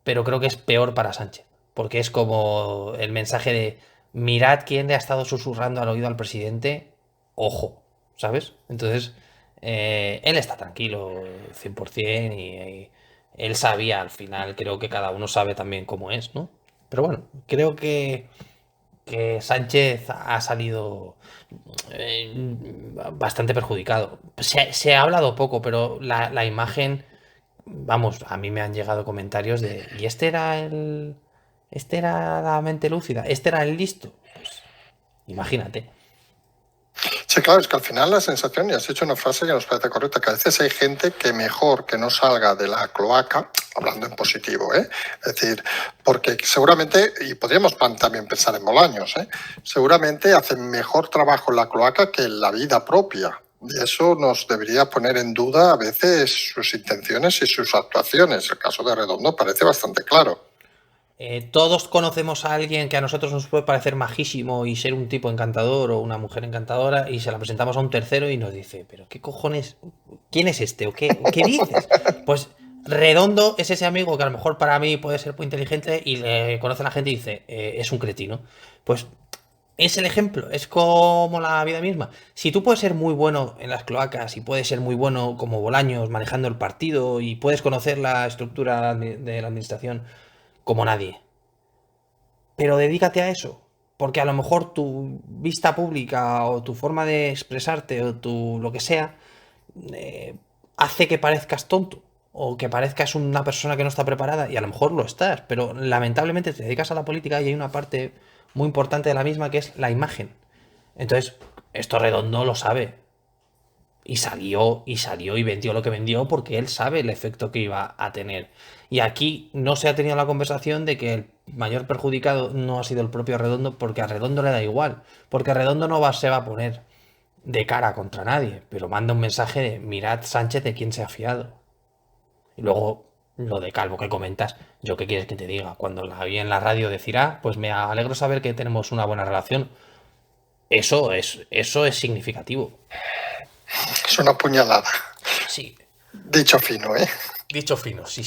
pero creo que es peor para Sánchez, porque es como el mensaje de: mirad quién le ha estado susurrando al oído al presidente, ojo, ¿sabes? Entonces, él está tranquilo 100%, y él sabía al final, creo que cada uno sabe también cómo es, ¿no? Pero bueno, creo que Sánchez ha salido bastante perjudicado. Se ha hablado poco, pero la imagen, vamos, a mí me han llegado comentarios de: ¿y este era la mente lúcida? ¿Este era el listo? Pues imagínate. Sí, claro, es que al final la sensación, y has hecho una frase que nos parece correcta, que a veces hay gente que mejor que no salga de la cloaca, hablando en positivo, ¿eh? Es decir, porque seguramente, y podríamos también pensar en Bolaños, seguramente hacen mejor trabajo en la cloaca que en la vida propia. Y eso nos debería poner en duda a veces sus intenciones y sus actuaciones. El caso de Redondo parece bastante claro. Todos conocemos a alguien que a nosotros nos puede parecer majísimo y ser un tipo encantador o una mujer encantadora, y se la presentamos a un tercero y nos dice: ¿pero qué cojones? ¿Quién es este? ¿O qué dices? Pues Redondo es ese amigo que a lo mejor para mí puede ser muy inteligente, y le conoce a la gente y dice: es un cretino. Pues es el ejemplo, es como la vida misma. Si tú puedes ser muy bueno en las cloacas y puedes ser muy bueno como Bolaños manejando el partido y puedes conocer la estructura de la administración como nadie, pero dedícate a eso, porque a lo mejor tu vista pública o tu forma de expresarte o tu lo que sea hace que parezcas tonto o que parezcas una persona que no está preparada, y a lo mejor lo estás, pero lamentablemente te dedicas a la política y hay una parte muy importante de la misma que es la imagen. Entonces, esto Redondo lo sabe, y salió y vendió lo que vendió porque él sabe el efecto que iba a tener. Y aquí no se ha tenido la conversación de que el mayor perjudicado no ha sido el propio Redondo, porque a Redondo le da igual. Porque a Redondo se va a poner de cara contra nadie, pero manda un mensaje de: mirad Sánchez de quién se ha fiado. Y luego lo de Calvo que comentas, yo qué quieres que te diga. Cuando la vi en la radio decir: ah, pues me alegro saber que tenemos una buena relación. Eso es significativo. Es una puñalada. Sí. Dicho fino, ¿eh? Dicho fino, sí,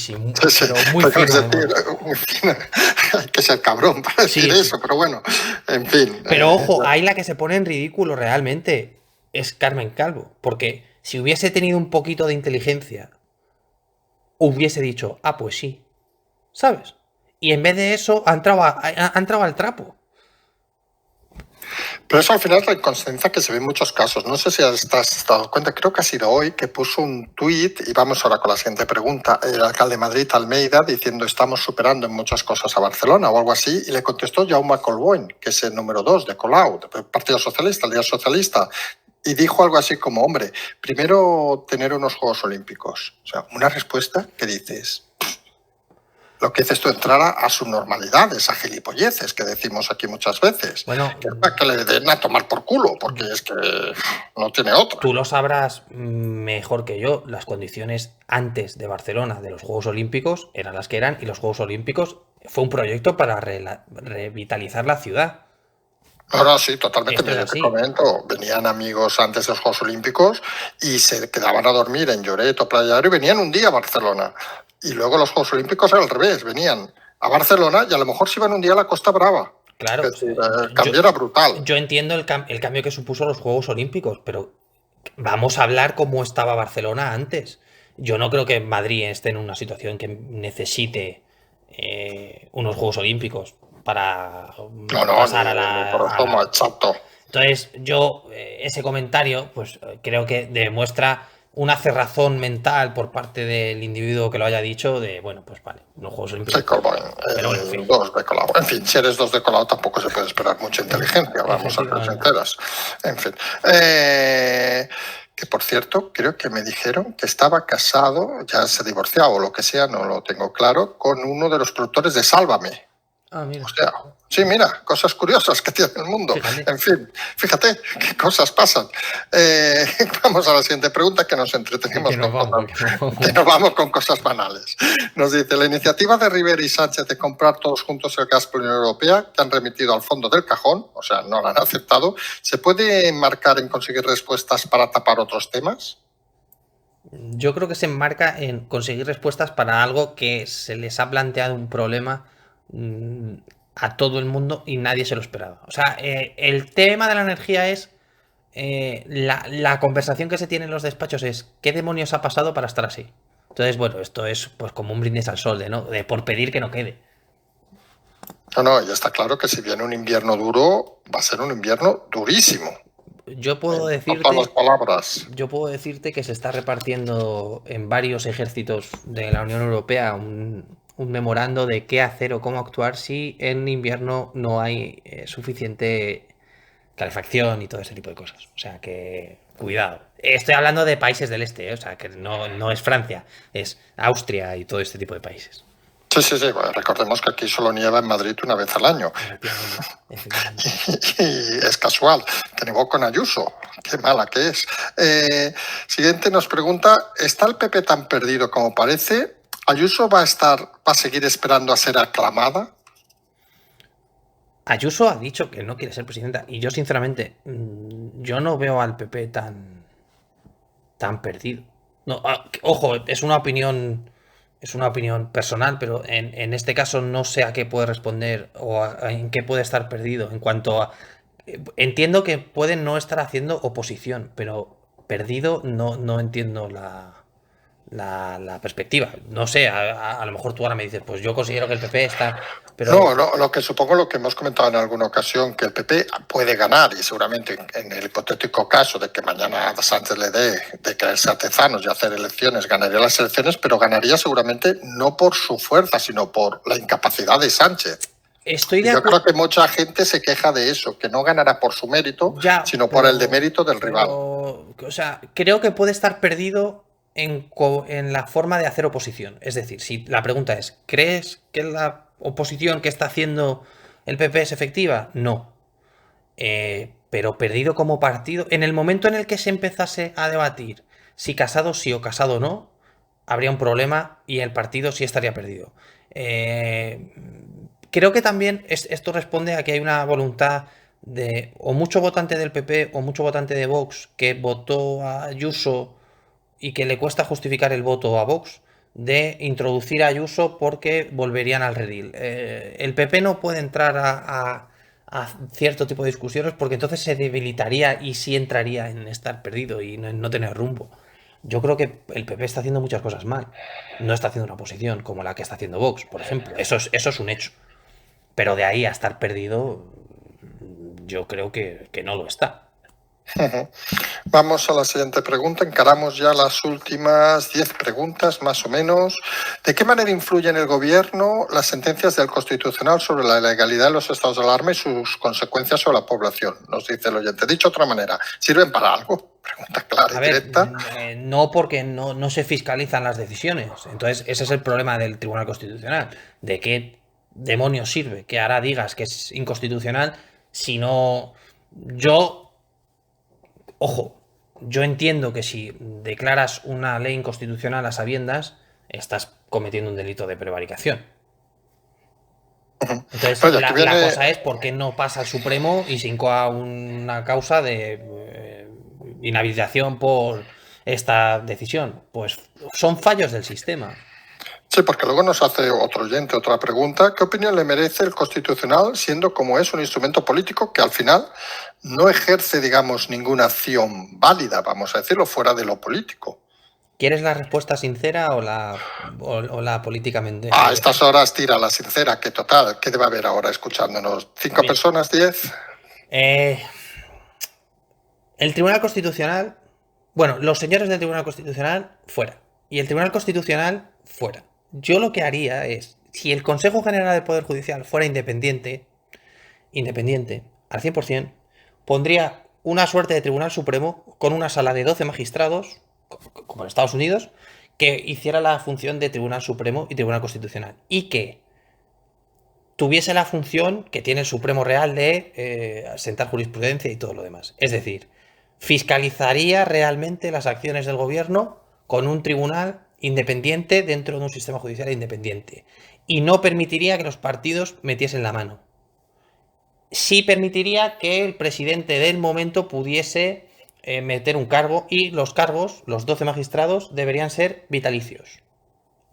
pero muy fino. Muy fino. Hay que ser cabrón para decir eso, pero bueno, en fin. Pero ojo, ahí la que se pone en ridículo realmente es Carmen Calvo, porque si hubiese tenido un poquito de inteligencia, hubiese dicho: ah, pues sí, ¿sabes? Y en vez de eso, ha entrado al trapo. Pero eso al final es la inconsciencia que se ve en muchos casos. No sé si te has dado cuenta, creo que ha sido hoy, que puso un tuit, y vamos ahora con la siguiente pregunta, el alcalde de Madrid, Almeida, diciendo: estamos superando en muchas cosas a Barcelona o algo así, y le contestó Jaume Colboni, que es el número 2 de Colau, del Partido Socialista, el Día Socialista, y dijo algo así como: hombre, primero tener unos Juegos Olímpicos. O sea, una respuesta que dices... lo que dices tú, entrar a su normalidad, esa gilipolleces que decimos aquí muchas veces. Bueno, que es para que le den a tomar por culo, porque es que no tiene otra. tú lo sabrás mejor que yo. Las condiciones antes de Barcelona, de los Juegos Olímpicos, eran las que eran, y los Juegos Olímpicos fue un proyecto para revitalizar la ciudad. Ahora sí, totalmente. Esto es Mira, te así. comento, venían amigos antes de los Juegos Olímpicos y se quedaban a dormir en Lloret o Playa Aro y venían un día a Barcelona. Y luego los Juegos Olímpicos era al revés, venían a Barcelona y a lo mejor se iban un día a la Costa Brava. Claro, Es decir, el cambio era brutal. yo entiendo el cambio que supuso los Juegos Olímpicos, pero vamos a hablar cómo estaba Barcelona antes. Yo no creo que Madrid esté en una situación que necesite unos Juegos Olímpicos para No, pasar a por eso, exacto. Entonces, yo, ese comentario, pues creo que demuestra una cerrazón mental por parte del individuo que lo haya dicho de, bueno, pues vale, los Juegos Olímpicos. Sí, Colbán, Pero bueno, en fin. dos de colado. En fin, si eres dos de colado tampoco se puede esperar mucha inteligencia, vamos a ser sinceras. En fin. Que por cierto, creo que me dijeron que estaba casado, ya se divorciado o lo que sea, no lo tengo claro, con uno de los productores de Sálvame. Ah, mira. O sea, sí, mira, cosas curiosas que tiene el mundo. Fíjate. En fin, fíjate qué cosas pasan. Vamos a la siguiente pregunta, que nos entretenemos que nos vamos con cosas banales. Nos dice, la iniciativa de Rivera y Sánchez de comprar todos juntos el gas por la Unión Europea, que han remitido al fondo del cajón, o sea, no la han aceptado, ¿se puede enmarcar en conseguir respuestas para tapar otros temas? Yo creo que se enmarca en conseguir respuestas para algo que se les ha planteado un problema a todo el mundo y nadie se lo esperaba. O sea, el tema de la energía es la conversación que se tiene en los despachos es ¿qué demonios ha pasado para estar así? Entonces, bueno, esto es pues como un brindis al sol, de por pedir que no quede. No, ya está claro que si viene un invierno duro, va a ser un invierno durísimo. Yo puedo decirte que se está repartiendo en varios ejércitos de la Unión Europea un memorando de qué hacer o cómo actuar si en invierno no hay suficiente calefacción y todo ese tipo de cosas. O sea que, cuidado. Estoy hablando de países del este, o sea que no es Francia, es Austria y todo este tipo de países. Sí. Bueno, recordemos que aquí solo nieva en Madrid una vez al año. Y es casual, que nevó con Ayuso. Qué mala que es. Siguiente nos pregunta, ¿está el PP tan perdido como parece? ¿Ayuso va a seguir esperando a ser aclamada? Ayuso ha dicho que no quiere ser presidenta y yo sinceramente yo no veo al PP tan perdido. No, ojo, es una opinión personal, pero en este caso no sé a qué puede responder o en qué puede estar perdido en cuanto a... Entiendo que puede no estar haciendo oposición, pero perdido no entiendo la perspectiva. No sé, a lo mejor tú ahora me dices, pues yo considero que el PP está... Pero... No, lo que supongo, lo que hemos comentado en alguna ocasión, que el PP puede ganar y seguramente en el hipotético caso de que mañana Sánchez le dé de caerse a Tezanos y hacer elecciones, ganaría las elecciones, pero ganaría seguramente no por su fuerza, sino por la incapacidad de Sánchez. Yo creo que mucha gente se queja de eso, que no ganará por su mérito, sino por el demérito del rival. O sea, creo que puede estar perdido en la forma de hacer oposición. Es decir, si la pregunta es, ¿crees que la oposición que está haciendo el PP es efectiva? No. Pero perdido como partido. En el momento en el que se empezase a debatir si Casado sí o Casado no, habría un problema y el partido sí estaría perdido. Creo que también esto responde a que hay una voluntad de o mucho votante del PP o mucho votante de Vox que votó a Ayuso y que le cuesta justificar el voto a Vox, de introducir a Ayuso porque volverían al redil. El PP no puede entrar a cierto tipo de discusiones porque entonces se debilitaría y sí entraría en estar perdido y no tener rumbo. Yo creo que el PP está haciendo muchas cosas mal. No está haciendo una oposición como la que está haciendo Vox, por ejemplo. Eso es un hecho. Pero de ahí a estar perdido, yo creo que no lo está. Vamos a la siguiente pregunta. Encaramos ya las últimas 10 preguntas, más o menos. ¿De qué manera influyen en el gobierno las sentencias del Constitucional sobre la legalidad de los estados de alarma y sus consecuencias sobre la población? Nos dice el oyente. Dicho de otra manera, ¿sirven para algo? Pregunta clara A y ver, directa. no porque no se fiscalizan las decisiones. Entonces, ese es el problema del Tribunal Constitucional. ¿De qué demonios sirve que ahora digas que es inconstitucional si no... Yo, ojo, yo entiendo que si declaras una ley inconstitucional a sabiendas, estás cometiendo un delito de prevaricación. Entonces, Vaya, que la viene, cosa es por qué no pasa al Supremo y se incoa una causa de inhabilitación por esta decisión. Pues son fallos del sistema. sí, porque luego nos hace otro oyente otra pregunta. ¿Qué opinión le merece el Constitucional siendo como es un instrumento político que al final no ejerce, digamos, ninguna acción válida, vamos a decirlo, fuera de lo político? ¿Quieres la respuesta sincera o la políticamente? A estas horas tira la sincera, que total, ¿qué debe haber ahora escuchándonos? ¿5 Bien. personas, 10? El Tribunal Constitucional, bueno, los señores del Tribunal Constitucional, fuera. Y el Tribunal Constitucional, fuera. Yo lo que haría es, si el Consejo General del Poder Judicial fuera independiente, al 100%, pondría una suerte de Tribunal Supremo con una sala de 12 magistrados, como en Estados Unidos, que hiciera la función de Tribunal Supremo y Tribunal Constitucional. Y que tuviese la función que tiene el Supremo Real de sentar jurisprudencia y todo lo demás. Es decir, fiscalizaría realmente las acciones del gobierno con un tribunal independiente dentro de un sistema judicial independiente. Y no permitiría que los partidos metiesen la mano. Sí permitiría que el presidente del momento pudiese meter un cargo y los cargos, los 12 magistrados, deberían ser vitalicios.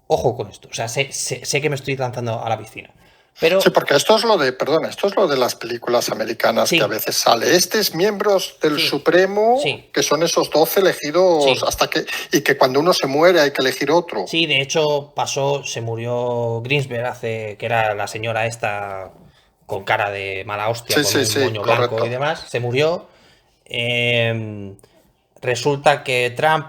Ojo con esto. O sea, sé que me estoy lanzando a la piscina. Pero Sí, porque esto es lo de, perdón, esto es lo de las películas americanas sí, que a veces sale. Este es miembros del sí, Supremo, sí, que son esos 12 elegidos sí. hasta que, y que cuando uno se muere hay que elegir otro. Sí, de hecho pasó, se murió Greensberg hace, que era la señora esta con cara de mala hostia, Sí, con sí, un sí, moño blanco y correcto. demás, se murió. Resulta que Trump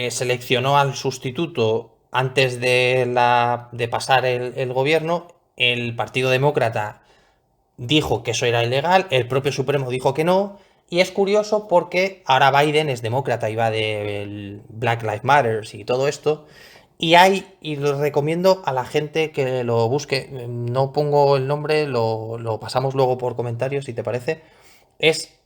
seleccionó al sustituto antes de pasar el gobierno. El Partido Demócrata dijo que eso era ilegal, el propio Supremo dijo que no, y es curioso porque ahora Biden es demócrata y va de Black Lives Matter y todo esto, y lo recomiendo a la gente que lo busque, no pongo el nombre, lo pasamos luego por comentarios si te parece, es,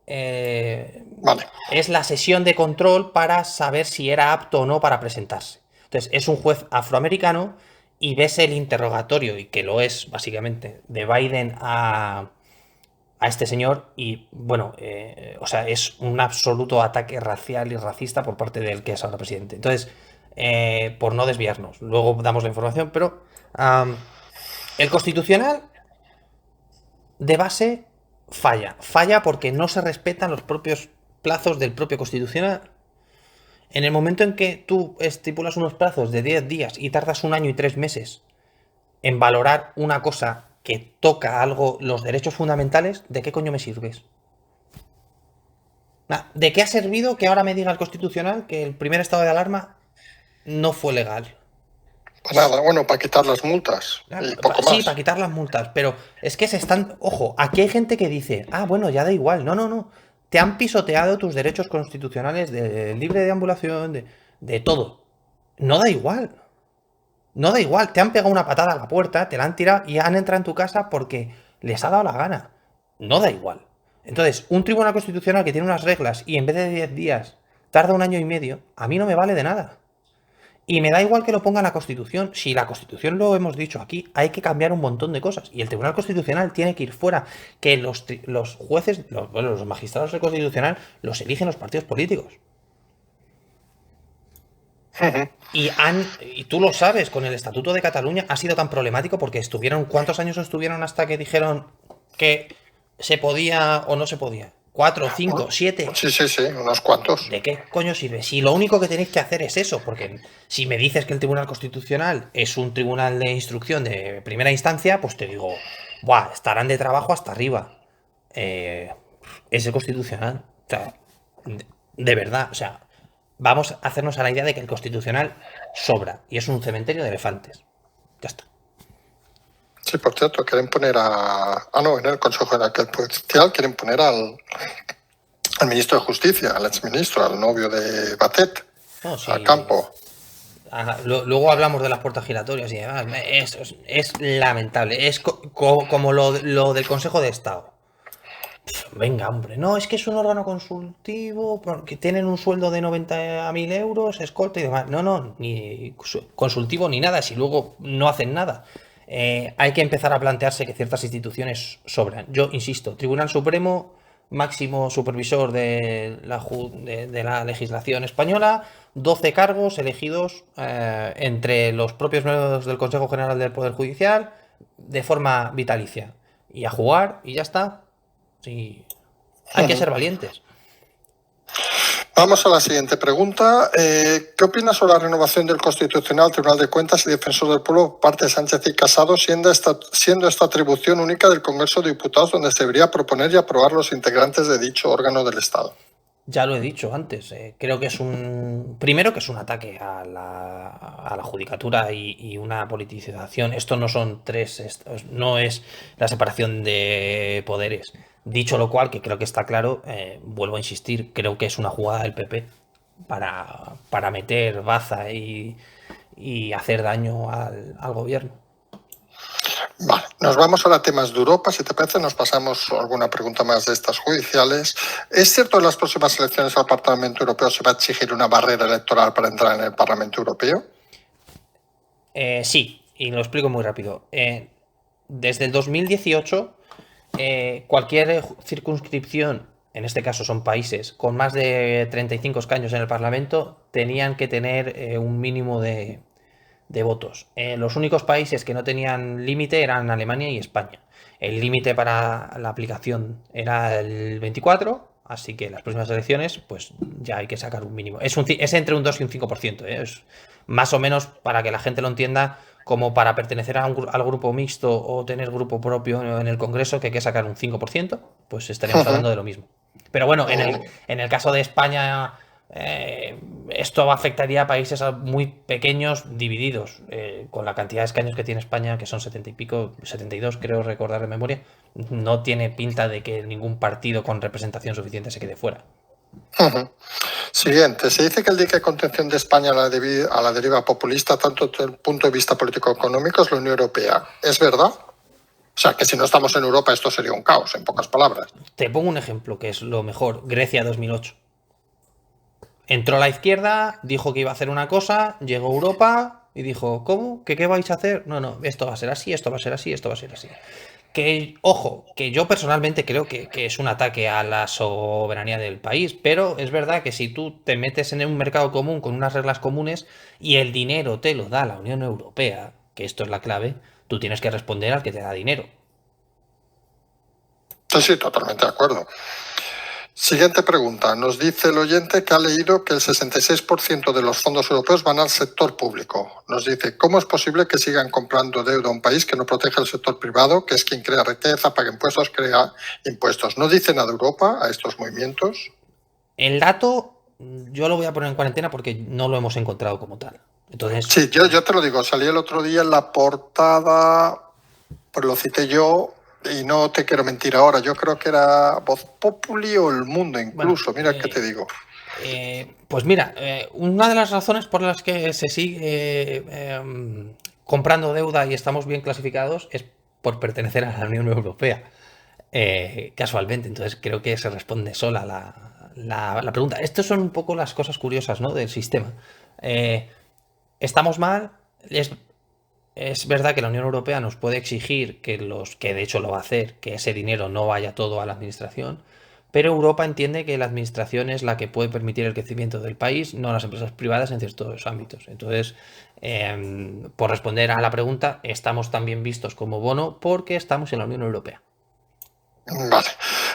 eh, Vale. es la sesión de control para saber si era apto o no para presentarse. Entonces, es un juez afroamericano y ves el interrogatorio, y que lo es básicamente, de Biden a este señor y bueno, o sea, es un absoluto ataque racial y racista por parte del que es ahora presidente. Entonces, por no desviarnos, luego damos la información, pero el constitucional de base falla porque no se respetan los propios plazos del propio constitucional. En el momento en que tú estipulas unos plazos de 10 días y tardas un año y 3 meses en valorar una cosa que toca algo, los derechos fundamentales, ¿de qué coño me sirves? ¿De qué ha servido que ahora me diga el Constitucional que el primer estado de alarma no fue legal? Pues nada, bueno, para quitar las multas y poco Sí, para más. quitar las multas, pero es que se están... Ojo, aquí hay gente que dice, ah, bueno, ya da igual. No, no, no. Te han pisoteado tus derechos constitucionales de libre deambulación, de todo. No da igual. No da igual. Te han pegado una patada a la puerta, te la han tirado y han entrado en tu casa porque les ha dado la gana. No da igual. Entonces, un tribunal constitucional que tiene unas reglas y en vez de 10 días tarda un año y medio, a mí no me vale de nada. Y me da igual que lo ponga en la Constitución. Si la Constitución, lo hemos dicho aquí, hay que cambiar un montón de cosas. Y el Tribunal Constitucional tiene que ir fuera. Que los jueces, los magistrados del Constitucional, los eligen los partidos políticos. Y tú lo sabes, con el Estatuto de Cataluña ha sido tan problemático porque estuvieron, ¿cuántos años estuvieron hasta que dijeron que se podía o no se podía? ¿4, 5, 7? Sí, sí, sí, unos cuantos. ¿De qué coño sirve? Si lo único que tenéis que hacer es eso, porque si me dices que el Tribunal Constitucional es un tribunal de instrucción de primera instancia, pues te digo, buah, estarán de trabajo hasta arriba. Es el Constitucional. O sea, de verdad, o sea, vamos a hacernos a la idea de que el Constitucional sobra y es un cementerio de elefantes. Ya está. Sí, por cierto, quieren poner a... Ah, no, en el Consejo General Judicial quieren poner al al ministro de Justicia, al exministro, al novio de Batet, No, a sí. Campo. Luego hablamos de las puertas giratorias y demás. Es lamentable. Es como lo del Consejo de Estado. Venga, hombre, no, es que es un órgano consultivo, porque tienen un sueldo de 90.000 euros, escolta y demás. No, no, ni consultivo ni nada, si luego no hacen nada. Hay que empezar a plantearse que ciertas instituciones sobran. Yo insisto, Tribunal Supremo, máximo supervisor de la legislación española, 12 cargos elegidos entre los propios miembros del Consejo General del Poder Judicial de forma vitalicia. Y a jugar y ya está. Sí, hay que ser valientes. Vamos a la siguiente pregunta. ¿Qué opinas sobre la renovación del Constitucional, Tribunal de Cuentas y Defensor del Pueblo por parte de Sánchez y Casado, siendo esta atribución única del Congreso de Diputados, donde se debería proponer y aprobar los integrantes de dicho órgano del Estado? Ya lo he dicho antes, creo que es primero que es un ataque a la judicatura y una politización. Esto no son no es la separación de poderes. Dicho lo cual, que creo que está claro, vuelvo a insistir, creo que es una jugada del PP para meter baza y hacer daño al gobierno. Vale, nos vamos ahora a temas de Europa. Si te parece, nos pasamos a alguna pregunta más de estas judiciales. ¿Es cierto que en las próximas elecciones al Parlamento Europeo se va a exigir una barrera electoral para entrar en el Parlamento Europeo? Sí, y lo explico muy rápido. Desde el 2018, cualquier circunscripción, en este caso son países, con más de 35 escaños en el Parlamento, tenían que tener un mínimo de votos. Los únicos países que no tenían límite eran Alemania y España. El límite para la aplicación era el 24, así que las próximas elecciones pues ya hay que sacar un mínimo. Es entre un 2 y un 5%. Es más o menos, para que la gente lo entienda, como para pertenecer al grupo mixto o tener grupo propio en el Congreso, que hay que sacar un 5%, pues estaríamos hablando de lo mismo. Pero bueno, en el caso de España, esto afectaría a países muy pequeños divididos. Con la cantidad de escaños que tiene España, que son 70 y pico, 72 creo recordar de memoria, no tiene pinta de que ningún partido con representación suficiente se quede fuera. Siguiente. Se dice que el dique de contención de España a la deriva populista, tanto desde el punto de vista político-económico, es la Unión Europea. ¿Es verdad? O sea, que si no estamos en Europa esto sería un caos, en pocas palabras. Te pongo un ejemplo que es lo mejor. Grecia 2008. Entró la izquierda, dijo que iba a hacer una cosa, llegó Europa y dijo, ¿cómo? ¿Qué vais a hacer? No, no, esto va a ser así, esto va a ser así, esto va a ser así. Que, ojo, que yo personalmente creo que es un ataque a la soberanía del país, pero es verdad que si tú te metes en un mercado común con unas reglas comunes y el dinero te lo da la Unión Europea, que esto es la clave, tú tienes que responder al que te da dinero. Sí, totalmente de acuerdo. Siguiente pregunta. Nos dice el oyente que ha leído que el 66% de los fondos europeos van al sector público. Nos dice, ¿cómo es posible que sigan comprando deuda a un país que no protege al sector privado, que es quien crea riqueza, paga impuestos, crea impuestos? ¿No dice nada Europa a estos movimientos? El dato yo lo voy a poner en cuarentena porque no lo hemos encontrado como tal. Entonces, sí, yo te lo digo, salí el otro día en la portada, pues lo cité yo. Y no te quiero mentir ahora, yo creo que era Voz Populi o El Mundo incluso, bueno, mira qué te digo. Pues mira, una de las razones por las que se sigue comprando deuda y estamos bien clasificados es por pertenecer a la Unión Europea, casualmente. Entonces creo que se responde sola la pregunta. Estas son un poco las cosas curiosas, ¿no?, del sistema. Estamos mal. Es verdad que la Unión Europea nos puede exigir que de hecho lo va a hacer, que ese dinero no vaya todo a la administración, pero Europa entiende que la administración es la que puede permitir el crecimiento del país, no las empresas privadas en ciertos ámbitos. Entonces, por responder a la pregunta, estamos también vistos como bono porque estamos en la Unión Europea. Vale.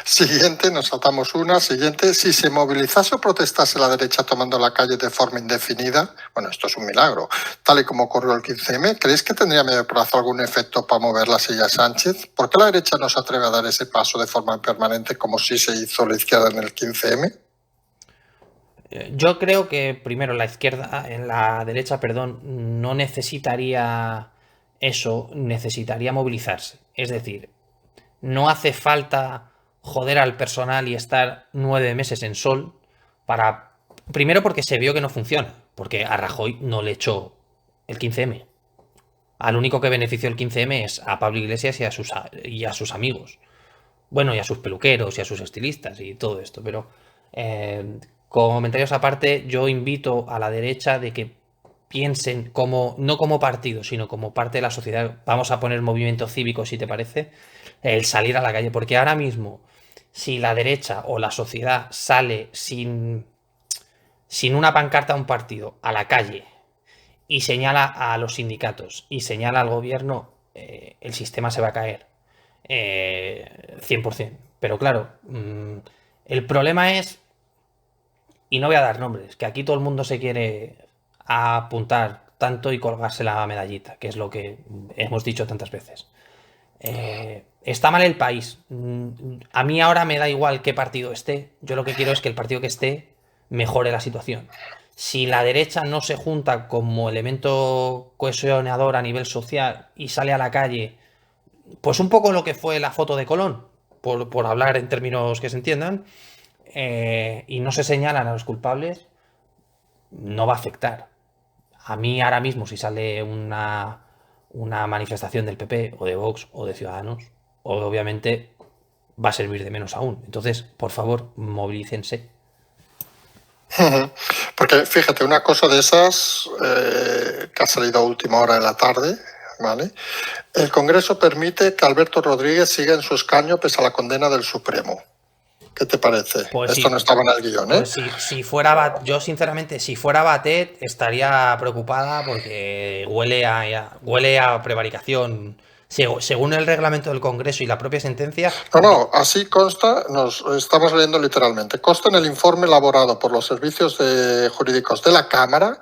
Siguiente, nos saltamos una. Siguiente, si se movilizase o protestase la derecha tomando la calle de forma indefinida, bueno, esto es un milagro, tal y como ocurrió el 15M, ¿creéis que tendría a medio plazo algún efecto para mover la silla a Sánchez? ¿Por qué la derecha no se atreve a dar ese paso de forma permanente como sí se hizo la izquierda en el 15M? Yo creo que primero la derecha, no necesitaría eso, necesitaría movilizarse. Es decir, no hace falta joder al personal y estar 9 meses en sol para... Primero porque se vio que no funciona, porque a Rajoy no le echó el 15M. Al único que benefició el 15M es a Pablo Iglesias y a sus amigos. Bueno, y a sus peluqueros y a sus estilistas y todo esto, pero comentarios aparte, yo invito a la derecha de que piensen como, no como partido, sino como parte de la sociedad. Vamos a poner movimiento cívico, si te parece, el salir a la calle, porque ahora mismo, si la derecha o la sociedad sale sin una pancarta a un partido a la calle y señala a los sindicatos y señala al gobierno, el sistema se va a caer 100%. Pero claro, el problema es, y no voy a dar nombres, que aquí todo el mundo se quiere apuntar tanto y colgarse la medallita, que es lo que hemos dicho tantas veces. Está mal el país. A mí ahora me da igual qué partido esté. Yo lo que quiero es que el partido que esté mejore la situación. Si la derecha no se junta como elemento cohesionador a nivel social y sale a la calle, pues un poco lo que fue la foto de Colón, por hablar en términos que se entiendan, y no se señalan a los culpables, no va a afectar. A mí ahora mismo, si sale una manifestación del PP o de Vox o de Ciudadanos, obviamente va a servir de menos aún. Entonces, por favor, movilícense. Porque fíjate, una cosa de esas que ha salido a última hora de la tarde, ¿vale? El Congreso permite que Alberto Rodríguez siga en su escaño pese a la condena del Supremo. ¿Qué te parece? Pues Esto sí, no estaba en el guión, ¿eh? pues si fuera, yo sinceramente, si fuera Batet, estaría preocupada porque huele a prevaricación. Según el reglamento del Congreso y la propia sentencia. No, así consta, nos estamos leyendo literalmente, consta en el informe elaborado por los servicios jurídicos de la Cámara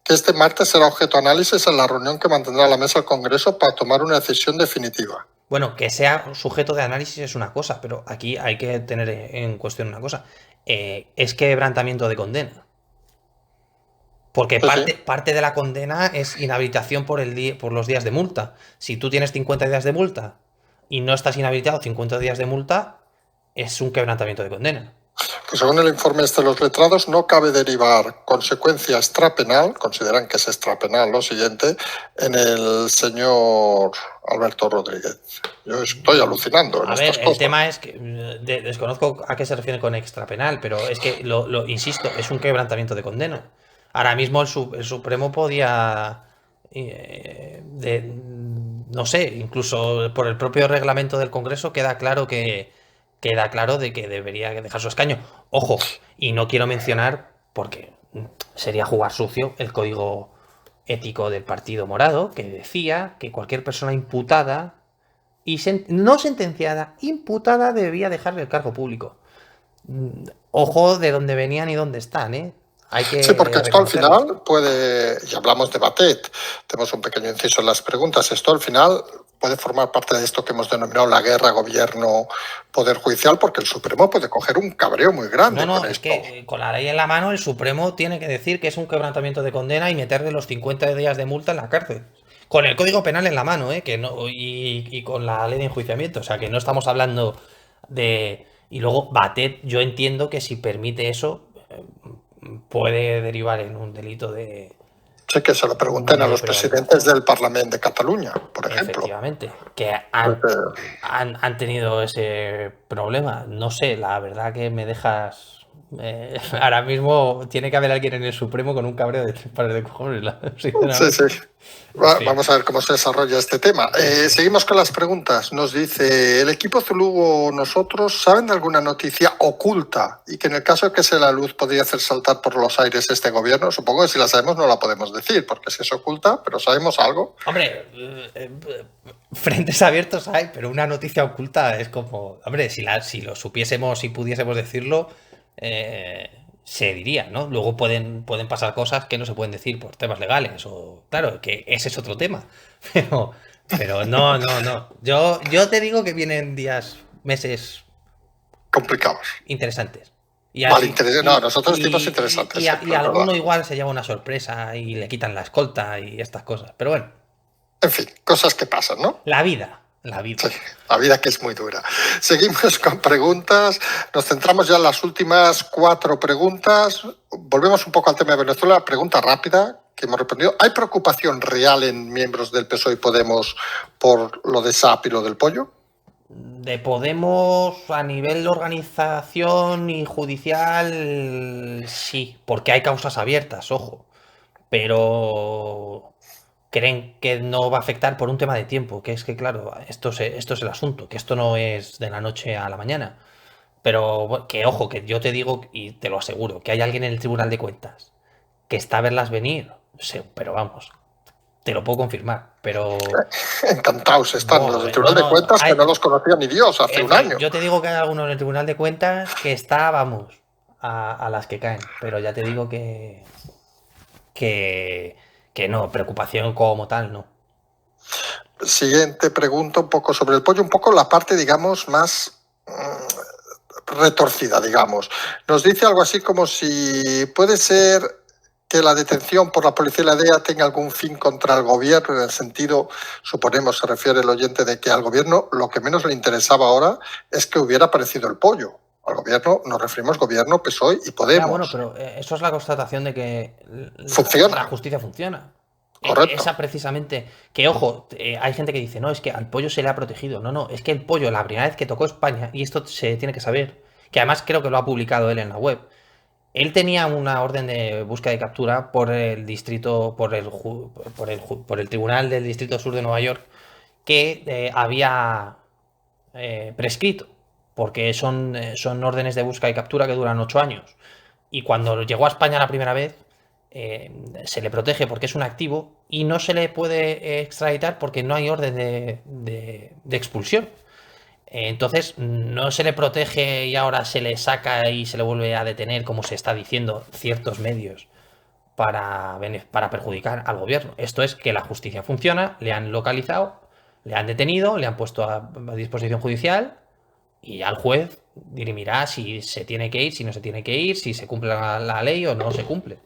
que este martes será objeto de análisis en la reunión que mantendrá la mesa del Congreso para tomar una decisión definitiva. Bueno, que sea sujeto de análisis es una cosa, pero aquí hay que tener en cuestión una cosa. Es quebrantamiento de condena. Porque parte de la condena es inhabilitación por los días de multa. Si tú tienes 50 días de multa y no estás inhabilitado 50 días de multa, es un quebrantamiento de condena. Pues según el informe de los letrados, no cabe derivar consecuencia extrapenal, consideran que es extrapenal lo siguiente, en el señor Alberto Rodríguez. Yo estoy alucinando en estas cosas. El tema es que desconozco a qué se refiere con extrapenal, pero es que, insisto, es un quebrantamiento de condena. Ahora mismo el Supremo podía, no sé, incluso por el propio reglamento del Congreso queda claro de que debería dejar su escaño. Ojo, y no quiero mencionar, porque sería jugar sucio, el código ético del Partido Morado, que decía que cualquier persona imputada y no sentenciada, imputada, debía dejar el cargo público. Ojo de dónde venían y dónde están, ¿eh? Sí, porque esto al final puede, y hablamos de Batet, tenemos un pequeño inciso en las preguntas, esto al final puede formar parte de esto que hemos denominado la guerra gobierno-poder judicial, porque el Supremo puede coger un cabreo muy grande. No, es que con la ley en la mano el Supremo tiene que decir que es un quebrantamiento de condena y meterle los 50 días de multa en la cárcel. Con el Código Penal en la mano, que no, y con la ley de enjuiciamiento, o sea que no estamos hablando de... Y luego Batet, yo entiendo que si permite eso, puede derivar en un delito de... Sí, que se lo pregunten a los presidentes del Parlamento de Cataluña, por ejemplo. Efectivamente, que han tenido ese problema. No sé, la verdad que me dejas... ahora mismo tiene que haber alguien en el Supremo con un cabreo de 3 pares de cojones. Sí. Vamos a ver cómo se desarrolla este tema. Seguimos con las preguntas. Nos dice, el equipo Zulugo, nosotros, ¿saben de alguna noticia oculta y que en el caso de que sea la luz podría hacer saltar por los aires este gobierno? Supongo que si la sabemos no la podemos decir, porque si es oculta, pero ¿sabemos algo? Hombre, frentes abiertos hay, pero una noticia oculta es como... Hombre, si lo supiésemos y pudiésemos decirlo, se diría, ¿no? Luego pueden pasar cosas que no se pueden decir por temas legales, o claro, que ese es otro tema. Pero no. Yo te digo que vienen días, meses complicados, interesantes. Nosotros tipos interesantes. Y alguno igual se lleva una sorpresa y le quitan la escolta y estas cosas. Pero bueno. En fin, cosas que pasan, ¿no? La vida. La vida. Sí, la vida que es muy dura. Seguimos con preguntas. Nos centramos ya en las últimas 4 preguntas. Volvemos un poco al tema de Venezuela. Pregunta rápida que hemos respondido. ¿Hay preocupación real en miembros del PSOE y Podemos por lo de SAP y lo del pollo? De Podemos a nivel de organización y judicial, sí, porque hay causas abiertas, ojo. Pero creen que no va a afectar por un tema de tiempo, que es que, claro, esto es el asunto, que esto no es de la noche a la mañana. Pero que, ojo, que yo te digo y te lo aseguro, que hay alguien en el Tribunal de Cuentas que está a verlas venir, pero vamos, te lo puedo confirmar, pero... Encantados están los del Tribunal de no, Cuentas que no los conocía ni Dios hace un año. yo te digo que hay algunos en el Tribunal de Cuentas que está, vamos, a las que caen, pero ya te digo que no, preocupación como tal, no. Siguiente pregunta, un poco sobre el pollo, un poco la parte, digamos, más retorcida, digamos. Nos dice algo así como si puede ser que la detención por la policía y la DEA tenga algún fin contra el gobierno, en el sentido, suponemos, se refiere el oyente, de que al gobierno lo que menos le interesaba ahora es que hubiera aparecido el pollo. Al gobierno nos referimos gobierno, PSOE y Podemos. Ya, bueno, pero eso es la constatación de que funciona. La justicia funciona. Correcto. Esa precisamente, que ojo, hay gente que dice, no, es que al pollo se le ha protegido. No, no, es que el pollo, la primera vez que tocó España, y esto se tiene que saber, que además creo que lo ha publicado él en la web, él tenía una orden de búsqueda y captura por el distrito, por el Tribunal del Distrito Sur de Nueva York, que había prescrito, porque son órdenes de búsqueda y captura que duran 8 años. Y cuando llegó a España la primera vez, se le protege porque es un activo y no se le puede extraditar porque no hay orden de expulsión. Entonces no se le protege y ahora se le saca y se le vuelve a detener, como se está diciendo ciertos medios, para perjudicar al gobierno. Esto es que la justicia funciona, le han localizado, le han detenido, le han puesto a disposición judicial y ya el juez dirimirá si se tiene que ir, si no se tiene que ir, si se cumple la ley o no se cumple.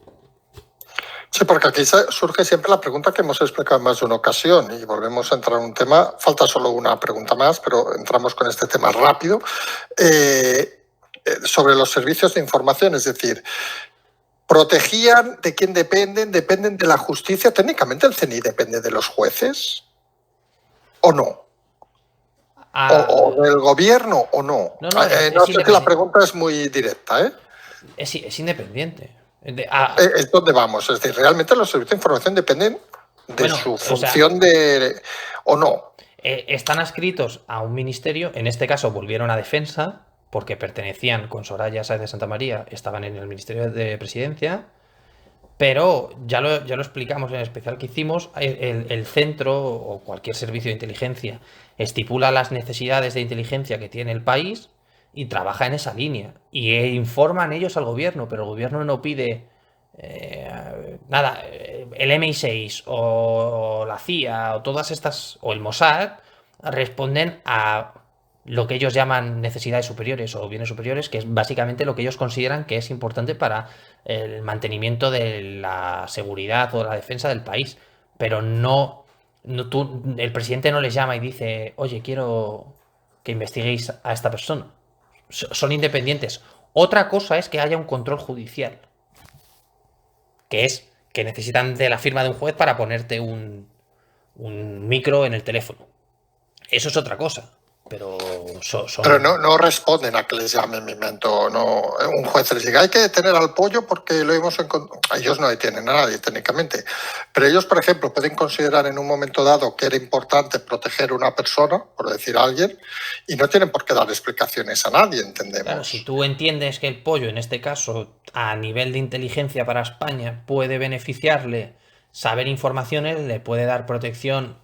Sí, porque aquí surge siempre la pregunta que hemos explicado en más de una ocasión y volvemos a entrar en un tema, falta solo una pregunta más, pero entramos con este tema rápido, sobre los servicios de información, es decir, ¿protegían de quién dependen? ¿Dependen de la justicia? ¿Técnicamente el CNI depende de los jueces o no? ¿O del gobierno o no? No, no sé si la pregunta es muy directa, ¿eh? Es independiente. ¿Es dónde vamos? Es decir, ¿realmente los servicios de información dependen de su función o no? Están adscritos a un ministerio, en este caso volvieron a Defensa, porque pertenecían con Soraya Sáez de Santa María, estaban en el Ministerio de Presidencia, pero ya lo explicamos en el especial que hicimos, el centro o cualquier servicio de inteligencia estipula las necesidades de inteligencia que tiene el país y trabaja en esa línea. Y informan ellos al gobierno, pero el gobierno no pide nada. El MI6 o la CIA o todas estas, o el Mossad, responden a lo que ellos llaman necesidades superiores o bienes superiores, que es básicamente lo que ellos consideran que es importante para el mantenimiento de la seguridad o la defensa del país. Pero el presidente no les llama y dice, oye, quiero que investiguéis a esta persona. Son independientes. Otra cosa es que haya un control judicial, que es que necesitan de la firma de un juez para ponerte un micro en el teléfono. Eso es otra cosa. Pero no responden a que les llamen, mi momento. No, un juez les diga, hay que detener al pollo porque lo hemos encontrado. Ellos no detienen a nadie técnicamente. Pero ellos, por ejemplo, pueden considerar en un momento dado que era importante proteger a una persona, por decir a alguien, y no tienen por qué dar explicaciones a nadie, entendemos. Claro, si tú entiendes que el pollo, en este caso, a nivel de inteligencia para España, puede beneficiarle saber informaciones, le puede dar protección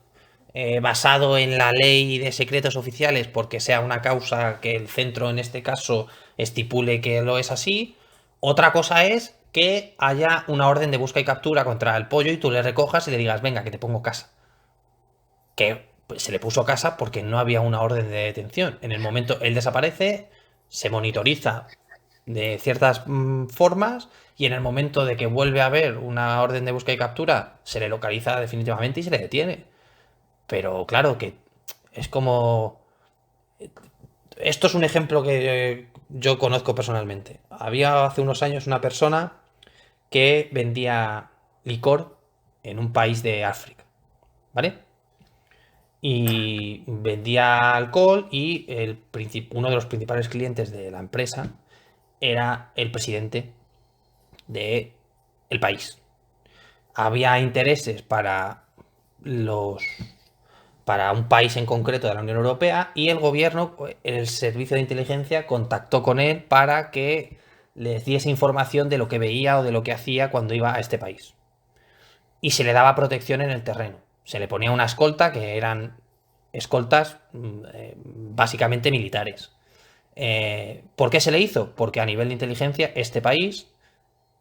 basado en la ley de secretos oficiales porque sea una causa que el centro en este caso estipule que lo es así. Otra cosa es que haya una orden de busca y captura contra el pollo y tú le recojas y le digas, venga, que te pongo casa. Que se le puso casa porque no había una orden de detención. En el momento él desaparece, se monitoriza de ciertas formas y en el momento de que vuelve a haber una orden de busca y captura se le localiza definitivamente y se le detiene. Pero claro que es como... Esto es un ejemplo que yo conozco personalmente. Había hace unos años una persona que vendía licor en un país de África, ¿vale? Y vendía alcohol y uno de los principales clientes de la empresa era el presidente del país. Había intereses para un país en concreto de la Unión Europea y el gobierno, el servicio de inteligencia, contactó con él para que les diese información de lo que veía o de lo que hacía cuando iba a este país. Y se le daba protección en el terreno. Se le ponía una escolta que eran escoltas básicamente militares. ¿Por qué se le hizo? Porque a nivel de inteligencia este país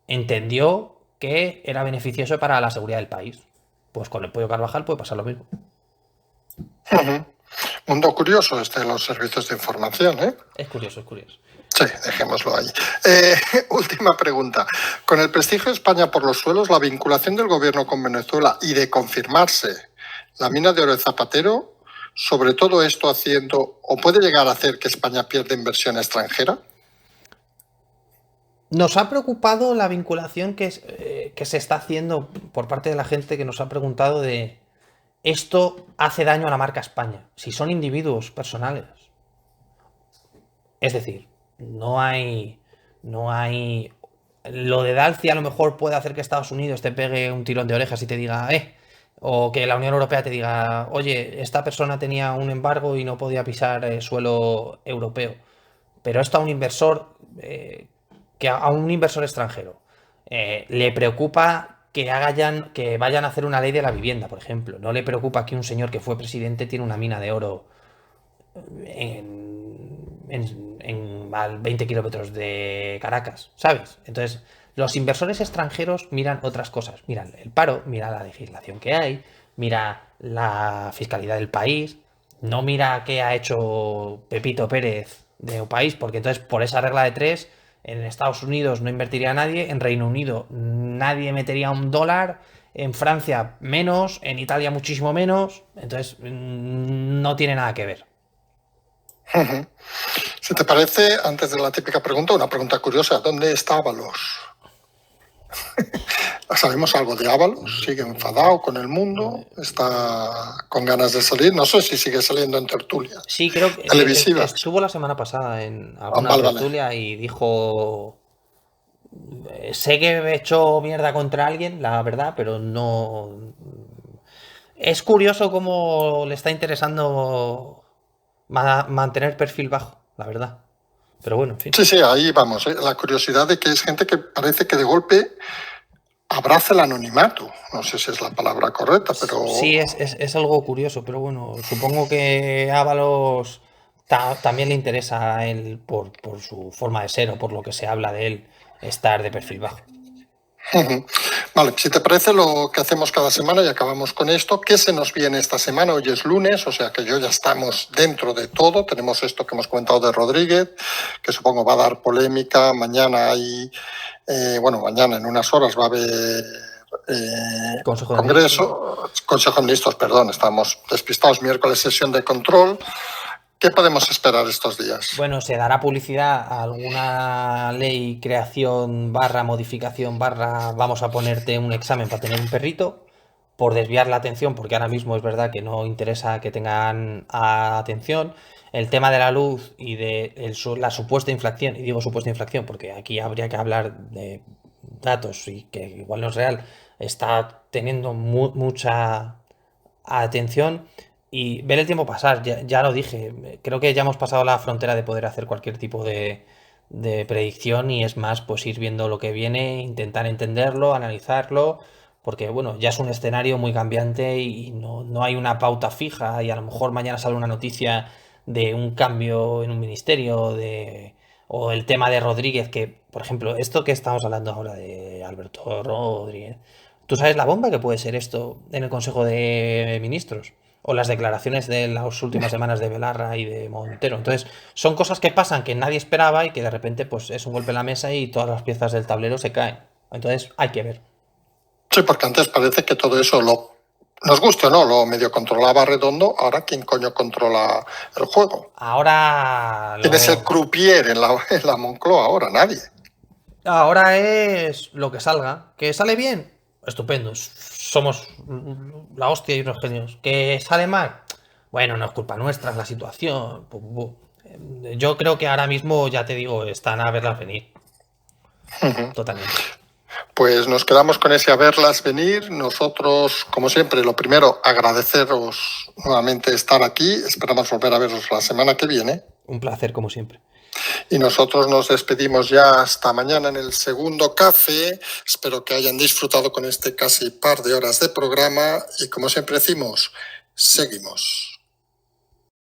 entendió que era beneficioso para la seguridad del país. Pues con el Pollo Carvajal puede pasar lo mismo. Mundo curioso de los servicios de información, ¿eh? Es curioso, es curioso. Sí, dejémoslo ahí. Última pregunta. Con el prestigio de España por los suelos, la vinculación del gobierno con Venezuela y de confirmarse la mina de oro de Zapatero, sobre todo esto haciendo, o puede llegar a hacer que España pierda inversión extranjera. Nos ha preocupado la vinculación que se está haciendo por parte de la gente que nos ha preguntado de esto hace daño a la marca España. Si son individuos personales. Es decir, no hay. Lo de Dalci a lo mejor puede hacer que Estados Unidos te pegue un tirón de orejas y te diga, o que la Unión Europea te diga, oye, esta persona tenía un embargo y no podía pisar suelo europeo. Pero esto a un inversor, a un inversor extranjero, le preocupa que vayan a hacer una ley de la vivienda, por ejemplo. No le preocupa que un señor que fue presidente tiene una mina de oro a 20 kilómetros de Caracas, ¿sabes? Entonces, los inversores extranjeros miran otras cosas. Miran el paro, mira la legislación que hay, mira la fiscalidad del país, no mira qué ha hecho Pepito Pérez de un país, porque entonces por esa regla de tres, en Estados Unidos no invertiría nadie, en Reino Unido nadie metería $1, en Francia menos, en Italia muchísimo menos, entonces no tiene nada que ver. Si te parece, antes de la típica pregunta, una pregunta curiosa. ¿Dónde está Ábalos? ¿Sabemos algo de Ábalos? ¿Sigue enfadado con el mundo? ¿Está con ganas de salir? No sé si sigue saliendo en tertulias. Sí, creo que televisivas. Estuvo la semana pasada en alguna tertulia y dijo... Sé que he hecho mierda contra alguien, la verdad, pero no... Es curioso cómo le está interesando mantener perfil bajo, la verdad. Pero bueno, en fin. Sí, ahí vamos. La curiosidad de que es gente que parece que de golpe abraza el anonimato. No sé si es la palabra correcta, pero... Sí, es algo curioso, pero bueno, supongo que Ábalos también le interesa a él por su forma de ser o por lo que se habla de él, estar de perfil bajo. Vale, si te parece lo que hacemos cada semana y acabamos con esto, ¿qué se nos viene esta semana? Hoy es lunes, o sea que ya estamos dentro de todo. Tenemos esto que hemos comentado de Rodríguez, que supongo va a dar polémica. Mañana hay, mañana en unas horas va a haber Consejo de Ministros, perdón, estamos despistados. Miércoles sesión de control. ¿Qué podemos esperar estos días? Bueno, se dará publicidad a alguna ley, creación, modificación, vamos a ponerte un examen para tener un perrito, por desviar la atención, porque ahora mismo es verdad que no interesa que tengan atención. El tema de la luz y de la supuesta inflación, y digo supuesta inflación porque aquí habría que hablar de datos y que igual no es real, está teniendo mucha atención. Y ver el tiempo pasar, ya lo dije, creo que ya hemos pasado la frontera de poder hacer cualquier tipo de predicción y es más, pues ir viendo lo que viene, intentar entenderlo, analizarlo, porque bueno, ya es un escenario muy cambiante y no hay una pauta fija y a lo mejor mañana sale una noticia de un cambio en un ministerio o el tema de Rodríguez, que por ejemplo, esto que estamos hablando ahora de Alberto Rodríguez, ¿tú sabes la bomba que puede ser esto en el Consejo de Ministros? O las declaraciones de las últimas semanas de Belarra y de Montero. Entonces, son cosas que pasan que nadie esperaba y que de repente pues es un golpe en la mesa y todas las piezas del tablero se caen. Entonces, hay que ver. Sí, porque antes parece que todo eso lo Nos guste o no, lo medio controlaba Redondo, ahora ¿quién coño controla el juego? Ahora ¿Quién es el croupier en la Moncloa ahora? Nadie. Ahora es lo que salga. ¿Que sale bien? Estupendo. Somos la hostia y unos genios. ¿Que sale mal? Bueno, no es culpa nuestra, es la situación. Yo creo que ahora mismo, ya te digo, están a verlas venir. Totalmente. Pues nos quedamos con ese a verlas venir. Nosotros, como siempre, lo primero, agradeceros nuevamente estar aquí. Esperamos volver a veros la semana que viene. Un placer, como siempre. Y nosotros nos despedimos ya hasta mañana en el segundo café. Espero que hayan disfrutado con este casi par de horas de programa. Y como siempre decimos, seguimos.